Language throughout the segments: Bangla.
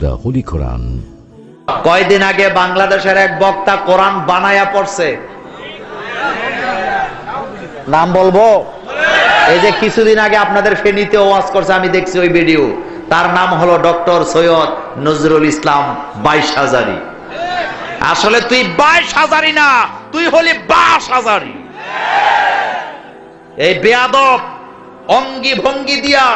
দ্য হোলি কোরআন। কয়দিন আগে বাংলাদেশের এক বক্তা কোরআন বানায়া পড়ছে, নাম বলবো? এই যে কিছুদিন আগে আপনাদের ফেনীতে ওয়াজ করছে, আমি দেখছি ওই ভিডিও। তার নাম হলো ডক্টর সৈয়দ নজরুল ইসলাম 22 হাজারি। আসলে তুই 22 হাজারি না, তুই হলি 22 হাজারি। এই বেয়াদব অঙ্গি ভঙ্গি দিয়া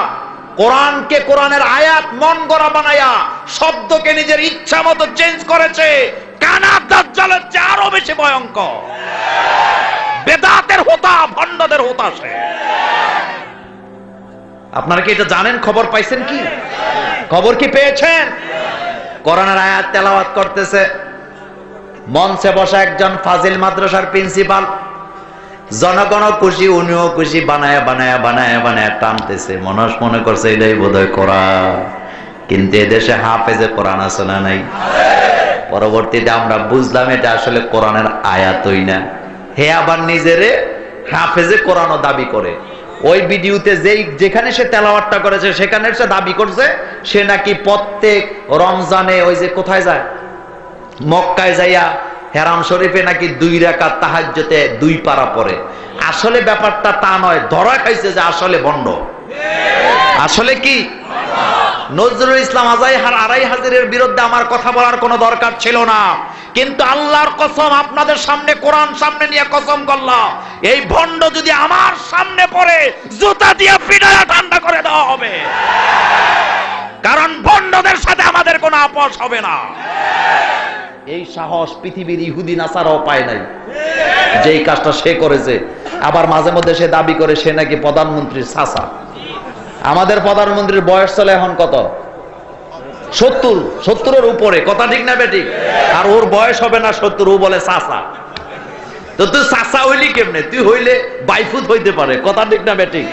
কোরআনকে, কোরআনের আয়াত মন গড়া বানায়া শব্দকে নিজের ইচ্ছা মতো চেঞ্জ করেছে। কানা দাজ্জালের চেয়ে আরো বেশি ভয়ঙ্কর। বেদাতের হোতা, ভণ্ডদের হোতা সে। আপনারা কি এটা জানেন? খবর পাইছেন কি? খবর কি পেয়েছেন? কোরআনের আয়াত তেলাওয়াত করতেছে, মঞ্চে বসা একজন ফাজিল মাদ্রাসার প্রিন্সিপাল। জনগণ খুশি, উনিও খুশি, বানায়া বানায়া বানায়া বানায়া টানতেছে। মানুষ মনে করছে এটাই বোধহয় কোরআন। কিন্তু এদেশে হাফেজে কোরআন আছে না নাই? পরবর্তীতে আমরা বুঝলাম এটা আসলে কোরআনের আয়াতই না। হে আবার নিজেরে হাফেজে কোরআনও দাবি করে। ওই ভিডিওতে যেখানে সে তেলাওয়াতটা করেছে সেখানে সে দাবি করছে সে নাকি প্রত্যেক রমজানে ওই যে কোথায় যায়, মক্কায় যাইয়া হেরাম শরীফে নাকি 2 রাকাত তাহাজ্জুদে 2 পারা পড়ে। আসলে ব্যাপারটা তা নয়, ধরা খাইছে যে আসলে ভণ্ড। আসলে কি নজরুল ইসলাম আড়াই হাজারের বিরুদ্ধে আমার কথা বলার কোনো দরকার ছিল না, কিন্তু আল্লাহর কসম আপনাদের সামনে, কোরআন সামনে নিয়ে কসম করলাম, এই ভণ্ড যদি আমার সামনে পড়ে জুতা দিয়ে পিটায়া ঠান্ডা করে দেওয়া হবে। কারণ ভণ্ডদের সাথে আমাদের কোনো আপোষ হবে না। এই সাহস পৃথিবীর ইহুদি নাসারাও পায় নাই, যেই কাজটা সে করেছে। আবার মাঝে মধ্যে সে দাবি করে সে নাকি প্রধানমন্ত্রীর চাচা। আমাদের প্রধানমন্ত্রীর বয়স চলে এখন কত? 70-70-এর উপরে। কথা ঠিক না বেঠিক? আর ওর বয়স হবে না 70, ও বলে চাচা। তো তুই চাচা হইলি কেমনে? তুই হইলে 22 ফুট হইতে পারে। কথা ঠিক না বেঠিক?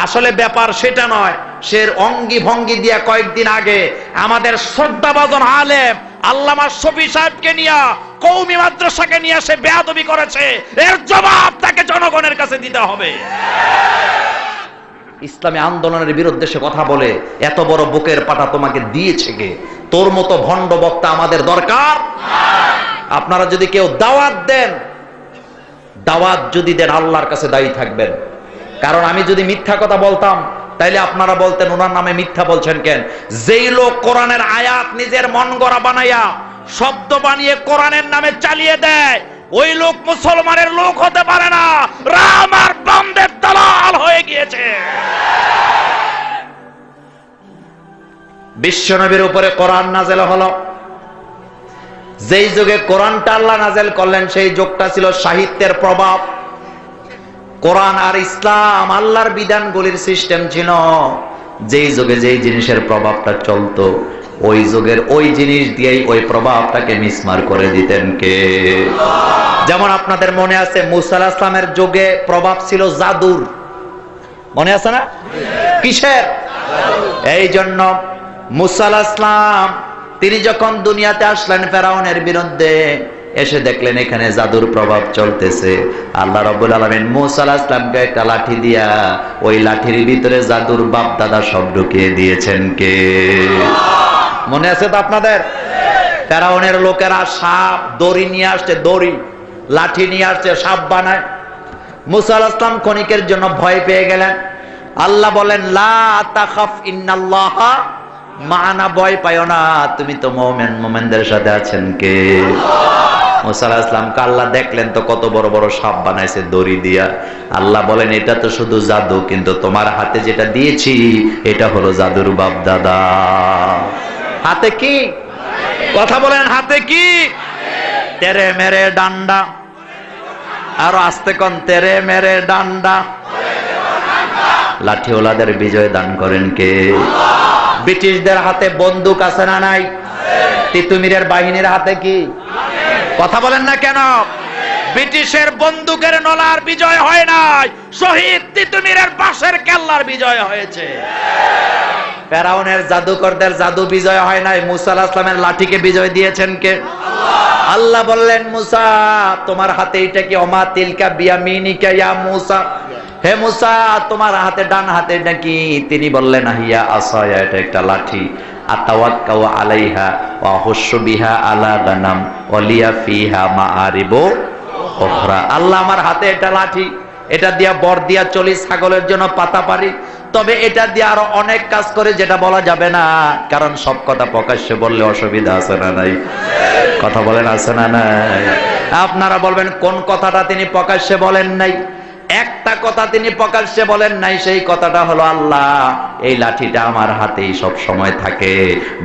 আসলে ব্যাপার সেটা নয়। সে অঙ্গি ভঙ্গি দিয়া কয়েকদিন আগে আমাদের শ্রদ্ধাভাজন আলেম আল্লামা শফি সাহেবকে নিয়ে, কওমি মাদ্রাসাকে নিয়ে সে বেয়াদবি করেছে। এর জবাব তাকে জনগণের কাছে দিতে হবে। ইসলামী আন্দোলনের বিরুদ্ধে সে কথা বলে, এত বড় বুকের পাটা তোমাকে দিয়েছে কে? তোর মতো ভণ্ড বক্তা আমাদের দরকার। আপনারা যদি কেউ দাওয়াত দেন, দাওয়াত যদি দেন আল্লাহর কাছে দায়ী থাকবেন। কারণ আমি যদি মিথ্যা কথা বলতাম তাইলে আপনারা বলতেন ওনার নামে মিথ্যা বলছেন কেন? যেই লোক কোরআনের আয়াত নিজের মন গড়া বানাইয়া শব্দ বানিয়ে কোরআনের নামে চালিয়ে দেয়, ওই লোক মুসলমানের লোক হতে পারে না, রাম আর বামদের দালাল হয়ে গিয়েছে। বিশ্বনবীর উপরে কোরআন নাযিল হলো, যেই যুগে কোরআনটা আল্লাহ নাযিল করলেন সেই যুগটা ছিল সাহিত্যের প্রভাব। কোরআন আর ইসলাম আল্লাহর বিধানগুলির সিস্টেম ছিল। যেই যুগে যেই জিনিসের প্রভাবটা চলতো, ওই যুগের ওই জিনিস দিয়েই ওই প্রভাবটাকে মিসমার করে দিতেন কে? যেমন আপনাদের মনে আছে মুসা আলাইহিস সালামের যুগে প্রভাব ছিল জাদুর। মনে আছে না? কিসের? এই জন্য মুসা আলাইহিস সালাম তিনি যখন দুনিয়াতে আসলেন ফেরাউনের বিরুদ্ধে, এসে দেখলেন এখানে জাদুর প্রভাব চলতেছে। আল্লাহ রাব্বুল আলামিন মুসা আলাইহিস সালামকে একটা লাঠি দিয়া ওই লাঠির ভিতরে জাদুর বাপ দাদা সব ঢুকিয়ে দিয়েছেন কে? মনে আছে তো আপনাদের? ফেরাউনের লোকেরা সাপ, দড়ি নিয়ে আসছে, দড়ি, লাঠি নিয়ে আসছে, সাপ বানায়। মুসা আলাইহিস সালাম ক্ষণিকের জন্য ভয় পেয়ে গেলেন। আল্লাহ বলেন লা তাখাফ ইন্নাল্লাহা মা'ানা, ভয় পাইও না, তুমি তো মুমিন, মুমিনদের সাথে আছেন কে? মুসা আলাইহিস সালামকে আল্লাহ দেখলেন তো কত বড় বড় সাপ বানাইছে দড়ি দিয়া। আল্লাহ বলেন এটা তো শুধু জাদু, কিন্তু তোমার হাতে যেটা দিয়েছি এটা হলো জাদুর বাপ দাদা। হাতে কি? কথা বলেন, হাতে কি? তেরে মেরে ডান্ডা। আরো আস্তে কোন, তেরে মেরে ডান্ডা। লাঠিওয়ালাদের বিজয় দান করেন কে? ব্রিটিশদের হাতে বন্দুক আছে না নাই? তিতুমিরের বাহিনীর হাতে কি? কথা বলেন না কেন? ব্রিটিশের বন্দুকের নলার বিজয় হয় নাই, শহীদ তিতুমিরের বাঁশের কেল্লার বিজয় হয়েছে। ফেরাউনের জাদুকরদের জাদু বিজয় হয় নাই, মুসা আলাইহিস সালামের লাঠিকে বিজয় দিয়েছেন কে? আল্লাহ বললেন মুসা তোমার হাতে এটা কি? ওমা তিলকা বিয়ামিনিকা ইয়া মুসা, হে মুসা তোমার হাতে ডান হাতে নাকি? তিনি বললেন হিয়া আসায়া, এটা একটা লাঠি। আতাওয়াক্কাউ আলাইহা ওয়া আহুশু বিহা আলা গানাম ওয়া লিয়া ফিহা মাআরিবু উখরা। আল্লাহ আমার হাতে এটা লাঠি, এটা দিয়া বর দিয়া চলি, ছাগলের জন্য পাতা পারি, তবে এটা দিয়ে আরো অনেক কাজ করে যেটা বলা যাবে না, কারণ সব কথা প্রকাশ্যে বললে অসুবিধা আছে না নাই? কথা বলেন আছে না নাই? আপনারা বলবেন কোন কথাটা তিনি প্রকাশ্যে বলেন নাই? একটা কথা তিনি প্রকাশ্যে বলেন নাই, সেই কথাটা হলো আল্লাহ এই লাঠিটা আমার হাতেই সব সময় থাকে,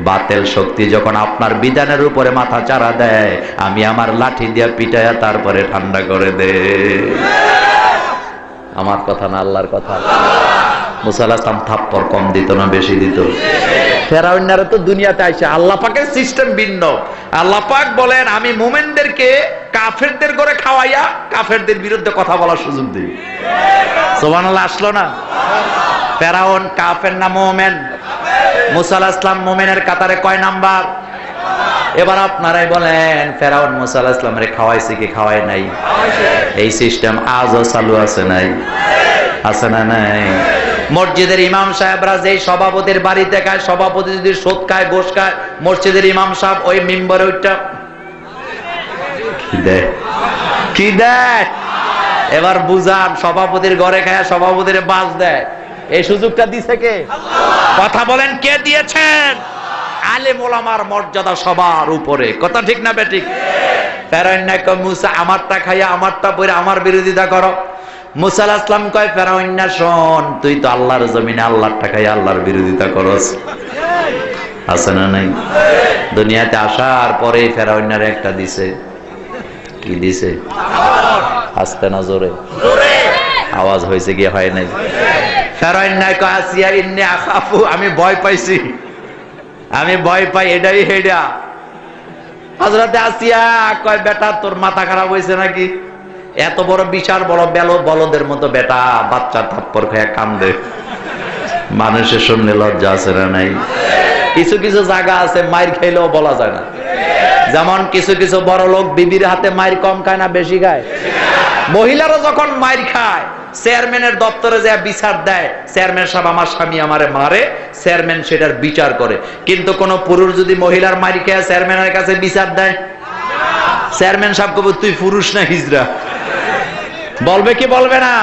বাতেল শক্তি যখন আপনার বিধানের উপরে মাথা চাড়া দেয় আমি আমার লাঠি দিয়ে পিটায়া তারপরে ঠান্ডা করে দে। আমার কথা না আল্লাহর কথা। মুসা আলাইহিস সালাম থাপ্পড় কম দিত না বেশি দিত? ফেরাউনরা তো দুনিয়াতে আইসে আল্লাহ পাকের সিস্টেম ভিন্ন। আল্লাহ পাক বলেন আমি মুমিনদেরকে কাফেরদের করে খাওয়াইয়া কাফেরদের বিরুদ্ধে কথা বলার সুযোগ দিই। সুবহানাল্লাহ আসলো না? ফেরাউন কাফের না মুমিন? মুসা আলাইহিস সালাম মুমিনের কাতারে কয় নাম্বার? এবার আপনারাই বলেন ফেরাউন মুসা আলাইহিস সালামরে খাওয়াইছে কি খাওয়ায় নাই? এই সিস্টেম আজও চালু আছে নাই? আছে না নাই? মসজিদের ইমাম সাহেবরা যেই সভাপতির বাড়িতে খায়, সভাপতি যদি সুদ খায় ঘুষ খায়, মসজিদের ইমাম সাহেব ওই মিম্বরে ওইটা কি দেয়? এবার বুঝান, সভাপতির ঘরে খায় সভাপতির বাস দেয়, এই সুযোগটা দিছে কে? কথা বলেন কে দিয়েছেন? আলেম ওলামার মর্যাদা সবার উপরে, কথা ঠিক না বেঠিক? ফেরাউন না কয় মুসা আমারটা খাইয়া আমারটা পরে আমার বিরোধিতা করো। মুসা আলাইহিস সালাম কয় ফেরাউন না শোন, তুই তো আল্লাহর জমিনে আল্লাহরটা খাইয়া আল্লাহর বিরোধিতা করস। আছে না নাই? দুনিয়াতে আসার পরে ফেরাউনের একটা দিছে। কি দিছে? আস্তে না জোরে? আওয়াজ হয়েছে কি হয় নাই? ফেরাউন না কয় আসিয়া ইন্নী আখাফু, আমি ভয় পাইছি, আমি ভয় পাই, এটাই হেডা। হযরতে আসিয়া কয় বেটা তোর মাথা খারাপ হয়েছে নাকি? এত বড় বিশাল বড় বলদের মতো বেটা বাচ্চা থাপ্পড় খেয়ে কান্দে, মানুষের শুনলে লজ্জা আছে না নাই? কিছু কিছু জায়গা আছে মাইর খাইলেও বলা যায় না, যেমন কিছু কিছু বড় লোক বিবির হাতে মাইর কম খায় না বেশি খায়? মহিলারা যখন মাইর খায় চেয়ারম্যানের দপ্তরে যা বিচার দেয়, চেয়ারম্যান সাহেব আমার স্বামী আমারে মারে, চেয়ারম্যান সেটার বিচার করে। কিন্তু কোন পুরুষ যদি মহিলার মাইর খেয়ে চেয়ারম্যানের কাছে বিচার দেয়, চেয়ারম্যান সাহেব কবে তুই পুরুষ না হিজড়া? বলবে কি বলবে না?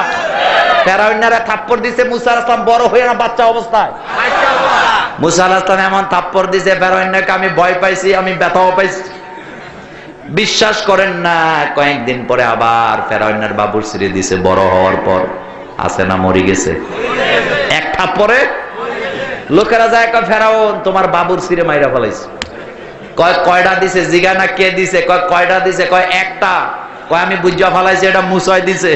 ফেরাউনরা থাপ্পড় দিছে মুসা আলাইহিস সালাম বড় হয়ে না বাচ্চা অবস্থায়? মুসা আলাইহিস সালাম এমন থাপ্পড় দিছে ফেরাউনকে আমি ভয় পাইছি, আমি ব্যথাও পাইছি। বিশ্বাস করেন না, কয়েকদিন পরে আবার ফেরাউনের বাবুর ছিঁড়ে দিছে বড় হওয়ার পর। আছে না মরে গেছে? এক থাপ্পড়ে লোকেরা যায় কয় ফেরাউন তোমার বাবুর ছিঁড়ে মাইরা ফেলাইছে। কয় কয়টা দিছে? জিগা না কে দিছে? কয় কয়টা দিছে? কয় একটা। কয় আমি বুঝা ফেলাইছি এটা মুসাই দিছে।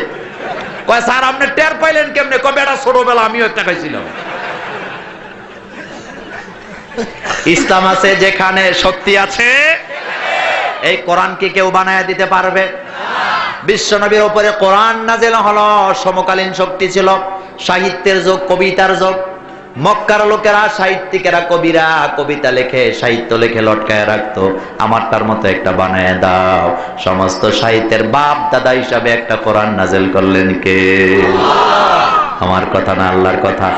কয় স্যার আপনি টের পাইলেন কেমনে? কয় বেটা ছোটবেলা আমিও একটা খাইছিলাম। ইসলাম আছে যেখানে শক্তি আছে, এই কোরআন কি কেউ বানায় দিতে পারবে? বিশ্ব নবীর উপরে কোরআন নাযিল হলো, সমকালীন শক্তি ছিল, সাহিত্যের যুগ, কবিতার যুগ। মক্কার লোকেরা সাহিত্যিকেরা কবিরা কবিতা লেখে, সাহিত্য লেখে লটকায় রাখতো, আমার তার মতো একটা বানায় দাও। সমস্ত সাহিত্যের বাপ দাদা হিসাবে একটা কোরআন নাযিল করলেন কে? আমার কথা না আল্লাহর কথা?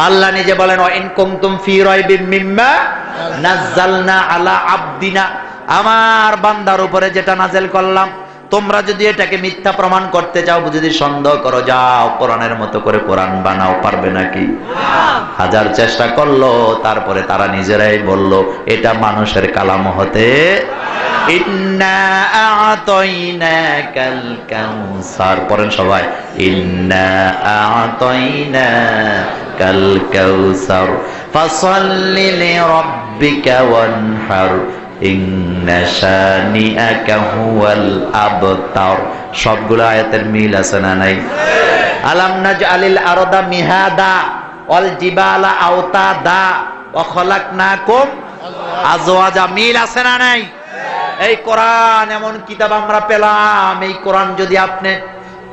আল্লাহ নিজে বলেন ওয়া ইন কুনতুম ফি রাইবিম মিম্মা নাযালনা আলা আবদিনা, আমার বান্দার উপরে যেটা নাযিল করলাম তোমরা যদি এটাকে মিথ্যা প্রমাণ করতে চাও, যদি সন্দেহ করো, যাও কোরআনের মতো করে কোরআন বানাও। পারবে নাকি? হাজার চেষ্টা করলো, তারপরে তারা নিজেরাই বলল এটা মানুষের কালাম হতে। ইন্না আ'তাইনাকাল কাউসার, পড়েন সবাই, ইন্না আ'তাইনাকাল কাউসার ফাসাল্লি লিরাব্বিকা ওয়ানহার ইন্না শানিআকা হুয়াল আবতার। সবগুলো আয়াতের মিল আছে না নাই? আলাম নাজআলিল আরদা মিহাদা ওয়াল জিবালা আওতাদা ওয়া খলাকনাকুম আজওয়াজা, মিল আছে না নাই? এই কোরআন এমন কিতাব আমরা পেলাম, এই কোরআন যদি আপনি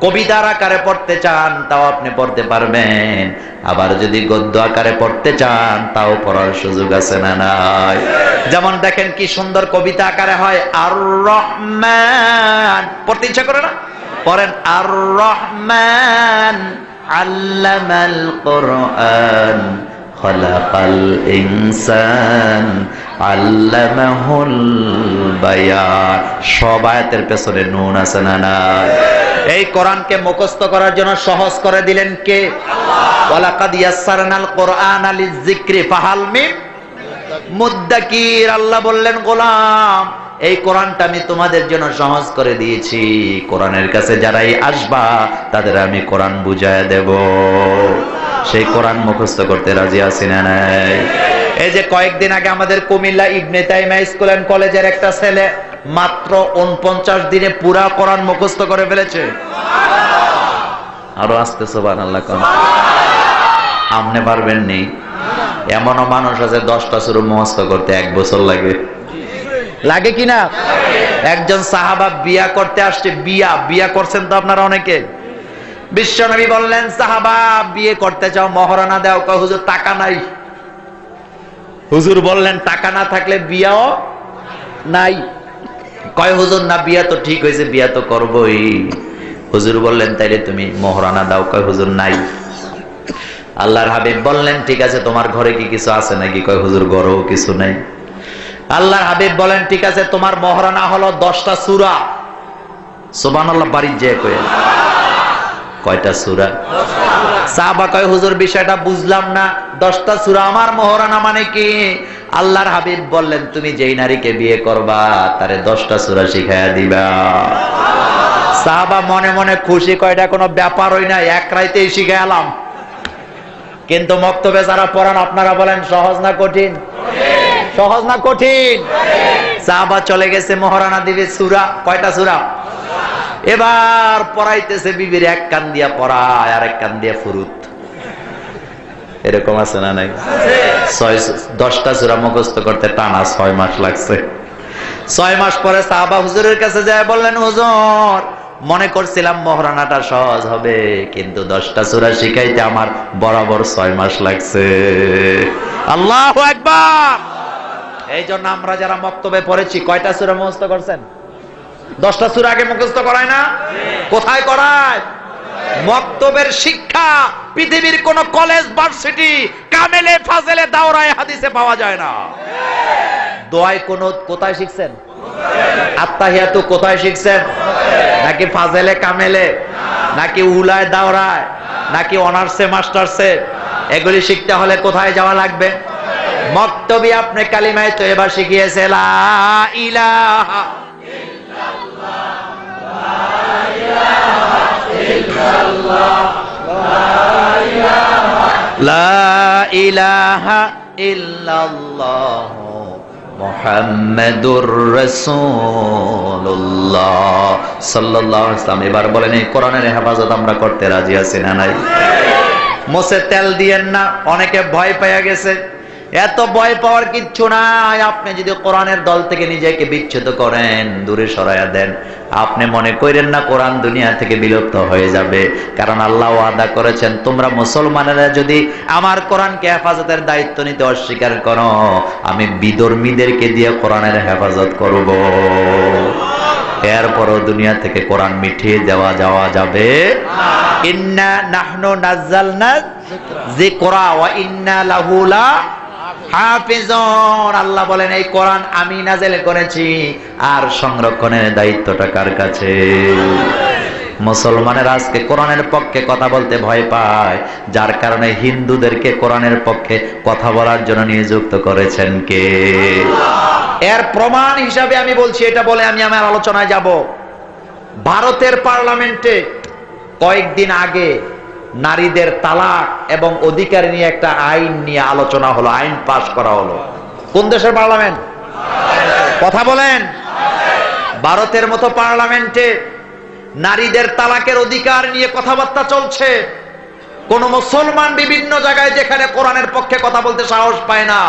কবিতার আকারে পড়তে চান তাও আপনি পড়তে পারবেন, আবার যদি গদ্য আকারে পড়তে চান তাও পড়ার সুযোগ আছে না নাই? যেমন দেখেন কি সুন্দর কবিতা আকারে হয়, আর রহমান, পড়তে ইচ্ছা করে না? পড়েন, আর রহমান আল্লামাল কোরআন খালাকাল ইনসান আল্লামাহুল বায়ান। সব আয়াতের পেছনে নুন আছে না নাই? এই কোরআনকে মুখস্থ করার জন্য সহজ করে দিলেন কে? আল্লাহ। ওয়ালাকাদ ইয়াসসারনাল কোরআনা লিযিকরি ফাহাল মিন মুদ্দাকির। আল্লাহ বললেন, গোলাম এই কোরআনটা আমি তোমাদের জন্য সহজ করে দিয়েছি, কোরআনের কাছে যারাই আসবা তাদের আমি কোরআন বুঝায় দেব। সেই কোরআন মুখস্থ করতে রাজি আছি না নাই? এই যে কয়েকদিন আগে আমাদের কুমিল্লা ইবনে তাইমিয়া স্কুল এন্ড কলেজের একটা ছেলে মাত্র 49 দিনে পুরা কোরআন মুখস্থ করে ফেলেছে। আরো আস্তে সুবহানাল্লাহ কোন আমনে পারবেন নি? এমনও মানুষ আছে 10টা সূরা মুখস্থ করতে 1 বছর লাগে। লাগে কিনা? একজন সাহাবা বিয়া করতে আসছে, বিয়া করছেন তো আপনারা অনেকে। বিশ্বনবী বললেন, সাহাবা বিয়ে করতে চাও, মহরানা দাও। কয় হুজুর টাকা নাই। হুজুর বললেন, টাকা না থাকলে বিয়াও নাই। কয় হুজুর না, বিয়া তো ঠিক হয়েছে, বিয়া তো করবই। হুজুর বললেন, তাইলে তুমি মহরানা দাও। কয় হুজুর নাই। আল্লাহর হাবিব বললেন, ঠিক আছে তোমার ঘরে কি কিছু আছে নাকি? কয় হুজুর ঘরেও কিছু নাই। আল্লাহর হাবিব বলেন, ঠিক আছে তোমার মহরানা হলো 10টা সূরা। সুবহানাল্লাহ বাড়ির যে কয় কয়টা সূরা? সাহাবা কয় হুজুর বিষয়টা বুঝলাম না, 10টা সূরা আমার মহরানা মানে কি? আল্লাহর হাবিব বললেন, তুমি যেই নারীকে বিয়ে করবা তারে 10টা সূরা শিখাইয়া দিবা। সাহাবা মনে মনে খুশি, কয়টা কোনো ব্যাপারই না, এক রাইতেই শিখাইলাম। কিন্তু মক্তবে যারা পড়ান আপনারা বলেন সহজ না কঠিন? সহজ না কঠিন? সাহাবা চলে গেছে, মহরানা দিবে সূরা। কয়টা সূরা? এবার পড়াইতেছে বিবির, এক কান দিয়া পড়ায় আর এক কান দিয়া ফুরুত। এরকম আছে না নাই? 10টা সূরা মুখস্থ করতে টানা 6 মাস লাগছে। 6 মাস পরে সাহাবা হুজুরের কাছে যায়, বললেন হুজুর মনে করছিলাম মহরানাটা সহজ হবে, কিন্তু 10টা সূরা শিখাইতে আমার বরাবর 6 মাস লাগছে। আল্লাহু আকবার। এই জন্য আমরা যারা মক্তবে পড়েছি, কয়টা সূরা মুখস্থ করছেন? 10টা সূরা আগে মুখস্থ করায় না? কোথায় করায়? মক্তবের শিক্ষা পৃথিবীর কোন কলেজ, ভার্সিটি, কামেলে ফাজেলে, দাওরায়ে হাদিসে পাওয়া যায় না। দোয়ায়ে কুনুত কোথায় শিখছেন? আত্তাহিয়াতু কোথায় শিখছেন? নাকি ফাজেলে কামেলে, নাকি উলায় দাওরায়, নাকি অনার্সে মাস্টার্সে? এগুলি শিখতে হলে কোথায় যাওয়া লাগবে? মক্তবি আপনি কালিমায়ে তয়্যিবা শিখিয়েছে, লা ইলাহা ইল্লাল্লাহ, লা ইলাহা ইল্লাল্লাহ, লা ইলাহা ইল্লাল্লাহ মুহাম্মাদুর রাসূলুল্লাহ সাল্লাল্লাহু আলাইহি ওয়াসাল্লাম। এবার বলেন, এই কোরআনের হেফাজত আমরা করতে রাজি আছি না নাই? মোছে তেল দিয়েন না, অনেকে ভয় পেয়ে গেছে। এত ভয় পাওয়ার কিচ্ছু নাই। আপনি যদি কোরআনের দল থেকে নিজেকে বিচ্ছুত করেন, দূরে সরাইয়া দেন, আপনি মনে করেন না কোরআন দুনিয়া থেকে বিলুপ্ত হয়ে যাবে। কারণ আল্লাহ ওয়াদা করেছেন, তোমরা মুসলমানেরা যদি আমার কোরআনকে হেফাজতের দায়িত্ব নিতে অস্বীকার করো, আমি বিধর্মীদেরকে দিয়ে কোরআনের হেফাজত করব। এরপরও দুনিয়া থেকে কোরআন মিটিয়ে দেওয়া যাওয়া যাবে না। ইন্না নাহনু নাযালনা যিকরা ওয়া ইন্না লাহু লা হাফিজুন। আল্লাহ বলেন, এই কোরআন আমি নাযিল করেছি, আর সংরক্ষণের দায়িত্বটা কার কাছে? মুসলমানের আজকে কোরআনের পক্ষে কথা বলতে ভয় পায়, যার কারণে হিন্দুদেরকে কোরআনের পক্ষে কথা বলার জন্য নিযুক্ত করেছেন কে? এর প্রমাণ হিসাবে আমি বলছি, এটা বলে আমি আমার আলোচনায় যাব। ভারতের পার্লামেন্টে কয়েকদিন আগে নারীদের তালাক এবং অধিকার নিয়ে একটা আইন নিয়ে আলোচনা হলো, আইন পাশ করা হলো। কোন দেশের পার্লামেন্ট? কথা বলেন। ভারতের মতো পার্লামেন্টে নারীদের তালাকের অধিকার নিয়ে কথাবার্তা চলছে। কোন মুসলমান বিভিন্ন জায়গায় যেখানে কোরআনের পক্ষে কথা বলতে সাহস পায় না,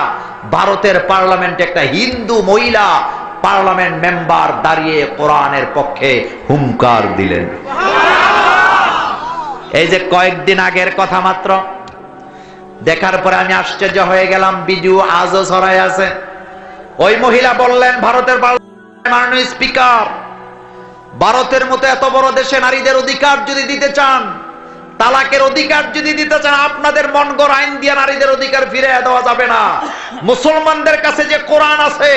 ভারতের পার্লামেন্টে একটা হিন্দু মহিলা পার্লামেন্ট মেম্বার দাঁড়িয়ে কোরআনের পক্ষে হুঙ্কার দিলেন। এই যে কয়েকদিন আগের কথা মাত্র, দেখার পরে আমি আশ্চর্য হয়ে গেলাম। ভিডিও আজও ছড়ায় আছে। ওই মহিলা বললেন, ভারতের মাননীয় স্পিকার, ভারতের মতো এত বড় দেশে নারীদের অধিকার যদি দিতে চান, তালাকের অধিকার যদি দিতে চান, আপনাদের মন গড়া আইন দিয়ে নারীদের অধিকার ফিরে দেওয়া যাবে না। মুসলমানদের কাছে যে কোরআন আছে,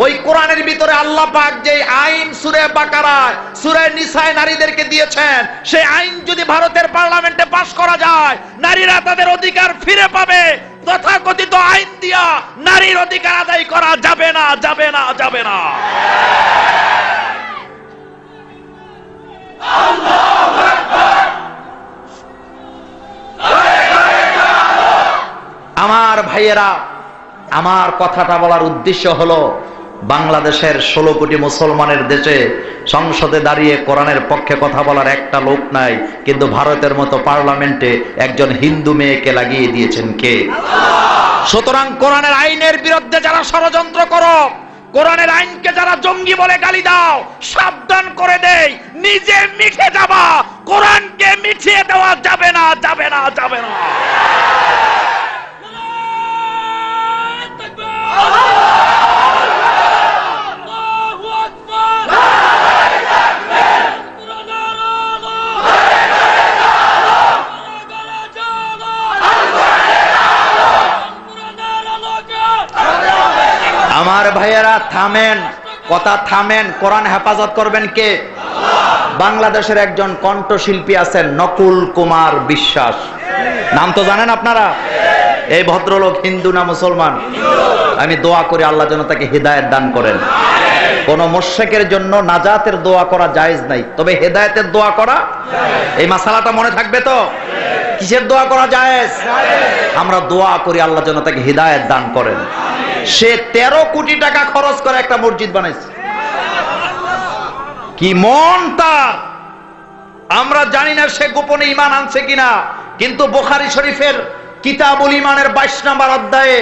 ওই কোরআনের ভিতরে আল্লাহ পাক যে আইন সূরা বাকারায়, সূরা নিসায় নারীদেরকে দিয়েছেন, সেই আইন যদি ভারতের পার্লামেন্টে পাস করা যায়, নারীরা তাদের অধিকার ফিরে পাবে। তথাকথিত আইন দিয়া নারীর অধিকার আদায় করা যাবে না, যাবে না, যাবে না। আমার ভাইয়েরা, আমার কথাটা বলার উদ্দেশ্য হলো, বাংলাদেশের 16 কোটি মুসলমানের দেশে সংসদে দাঁড়িয়ে কোরআনের পক্ষে কথা বলার একটা লোক নাই, কিন্তু ভারতের মতো পার্লামেন্টে একজন হিন্দু মেয়েকে লাগিয়ে দিয়েছেন কে? সুতরাং কোরআনের আইনের বিরুদ্ধে যারা ষড়যন্ত্র করো, কোরআনের আইনকে যারা জঙ্গি বলে গালি দাও, সাবধান করে দেই, নিজে মিশে যাবা, কোরআনকে মিশিয়ে দেওয়া যাবে না, যাবে না, যাবে না। আমার ভাইয়েরা থামেন, কথা থামেন। কোরআন হেফাজত করবেন কে? বাংলাদেশের একজন কণ্ঠশিল্পী আছেন, নকুল কুমার বিশ্বাস, নাম তো জানেন আপনারা। এই ভদ্রলোক হিন্দু না মুসলমান? আমি দোয়া করি আল্লাহ যেন তাকে হিদায়াত দান করেন। কোন মুশরিকের জন্য নাজাতের দোয়া করা জায়েজ নাই, তবে হেদায়েতের দোয়া করা, এই মাসালাটা মনে থাকবে তো। কিসের দোয়া করা জায়েজ? আমরা দোয়া করি আল্লাহ যেন তাকে হিদায়াত দান করেন। সে 13 কোটি টাকা খরচ করে একটা মসজিদ বানাইছে। কি মন তার! আমরা জানি না সে গোপনে ঈমান আনছে কিনা, কিন্তু বুখারী শরীফের কিতাবুল ঈমানের 22 নম্বর অধ্যায়ে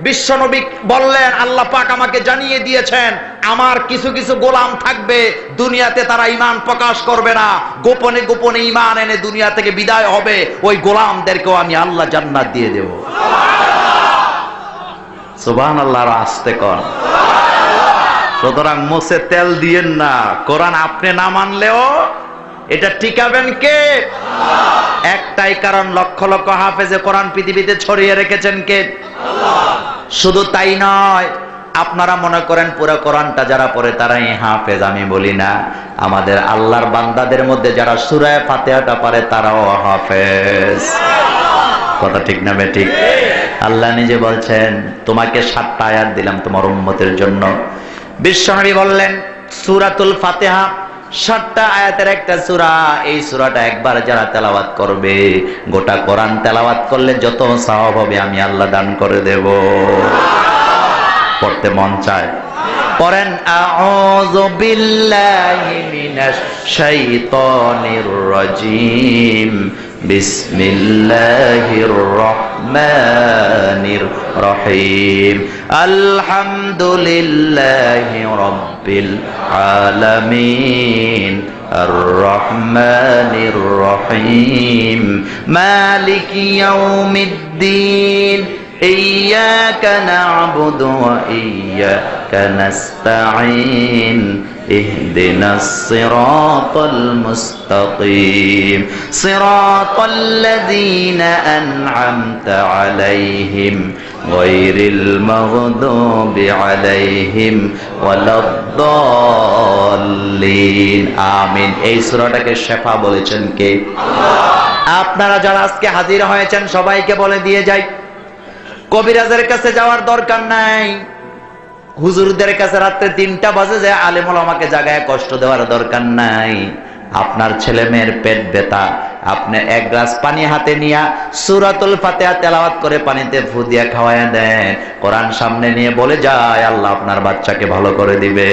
বিশ্বনবী বললেন, আল্লাহ পাক আমাকে জানিয়ে দিয়েছেন আমার কিছু কিছু গোলাম থাকবে, দুনিয়াতে তারা ঈমান প্রকাশ করবে না, গোপনে গোপনে ঈমান এনে দুনিয়া থেকে বিদায় হবে, ওই গোলামদেরকেও আমি আল্লাহ জান্নাত দিয়ে দেব। সুবহানাল্লাহ, আস্তে কর। সুতরাং মুছে তেল দিয়েন না, কোরআন আপনি না মানলেও এটা টিকাবেন কে? একটাই কারণ, লক্ষ লক্ষ হাফেজে কোরআন পৃথিবীতে ছড়িয়ে রেখেছেন কে? শুধু তাই নয়, আপনারা মনে করেন পুরো কোরআনটা যারা পড়ে তারাই হাফেজ। আমি বলি না, আমাদের আল্লাহর বান্দাদের মধ্যে যারা সূরা ফাতিহাটা পারে তারাও হাফেজ। কথা ঠিক না বেঠিক? আল্লাহ নিজে বলছেন, তোমাকে 7টা আয়াত দিলাম তোমার উম্মতের জন্য। বিশ্বনবী বললেন, সূরাতুল ফাতিহা 7টা আয়াতের একটা সূরা, এই সূরাটা একবার যারা তেলাওয়াত করবে, গোটা কোরআন তেলাওয়াত করলে যত সওয়াব হবে আমি আল্লাহ দান করে দেব। পড়তে মন চায়? পড়েন, আউযু বিল্লাহি মিনাশ শাইতানির রাজীম, বিসমিল্লাহির রহমানির রহিম, আলহামদুলিল্লাহি রাব্বিল আলামিন, আর রহমানির রহিম, মালিকি ইয়াউমিদ্দিন, ইয়্যাকা না'বুদু ওয়া ইয়্যাকা নাস্তাঈন, ইহদিনাস সিরাতাল মুস্তাকিম, সিরাতাল্লাযীনা আন'আমতা আলাইহিম গায়রিল মাগদুবি আলাইহিম ওয়ালাদ-দাল্লিন। আমিন। এই সূরাটাকে শিফা বলেছেন কে? আপনারা যারা আজকে হাজির হয়েছেন সবাইকে বলে দিয়ে যাই, কবিরাজের কাছে যাওয়ার দরকার নাই, হুজুরদের কাছে রাত্রে 3টা বাজে যায় আলেম ওলামাকে জাগায় কষ্ট দেওয়ার দরকার নাই। আপনার ছেলে মেয়ের পেট ব্যথা, আপনি 1 গ্লাস পানি হাতে নিয়ে সূরাতুল ফাতিহা তেলাওয়াত করে পানিতে ফু দিয়ে খাওয়ায় দেন, কোরআন সামনে নিয়ে বলে যায়, আল্লাহ আপনার বাচ্চাকে ভালো করে দিবে।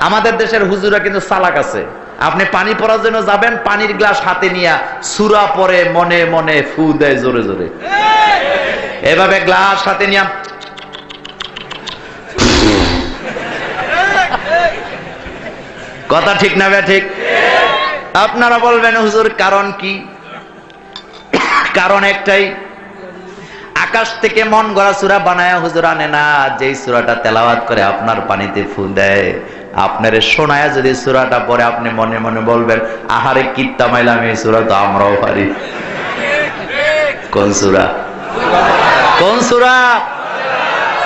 আমাদের দেশের হুজুরা কিন্তু চালাক আছে, আপনি পানি পড়ার জন্য যাবেন, পানির গ্লাস হাতে নিয়ে সূরা পড়ে মনে মনে ফু দেয় জোরে জোরে, এভাবে গ্লাস হাতে নিয়ে। কথা ঠিক না বে ঠিক? আপনারা বলবেন হুজুর কারণ কি? কারণ একটাই, আকাশ থেকে মন গড়া সূরা বানায়া হুজুর আনে না, যেই সূরাটা তেলাওয়াত করে আপনার পানিতে ফু দেয়, আপনারে শোনায়া যদি সূরাটা পড়ে আপনি মনে মনে বলবেন, আহারে কিত্তা মাইলাম, এই সূরা তো আমরাও পারি। কোন সূরা? কোন সূরা?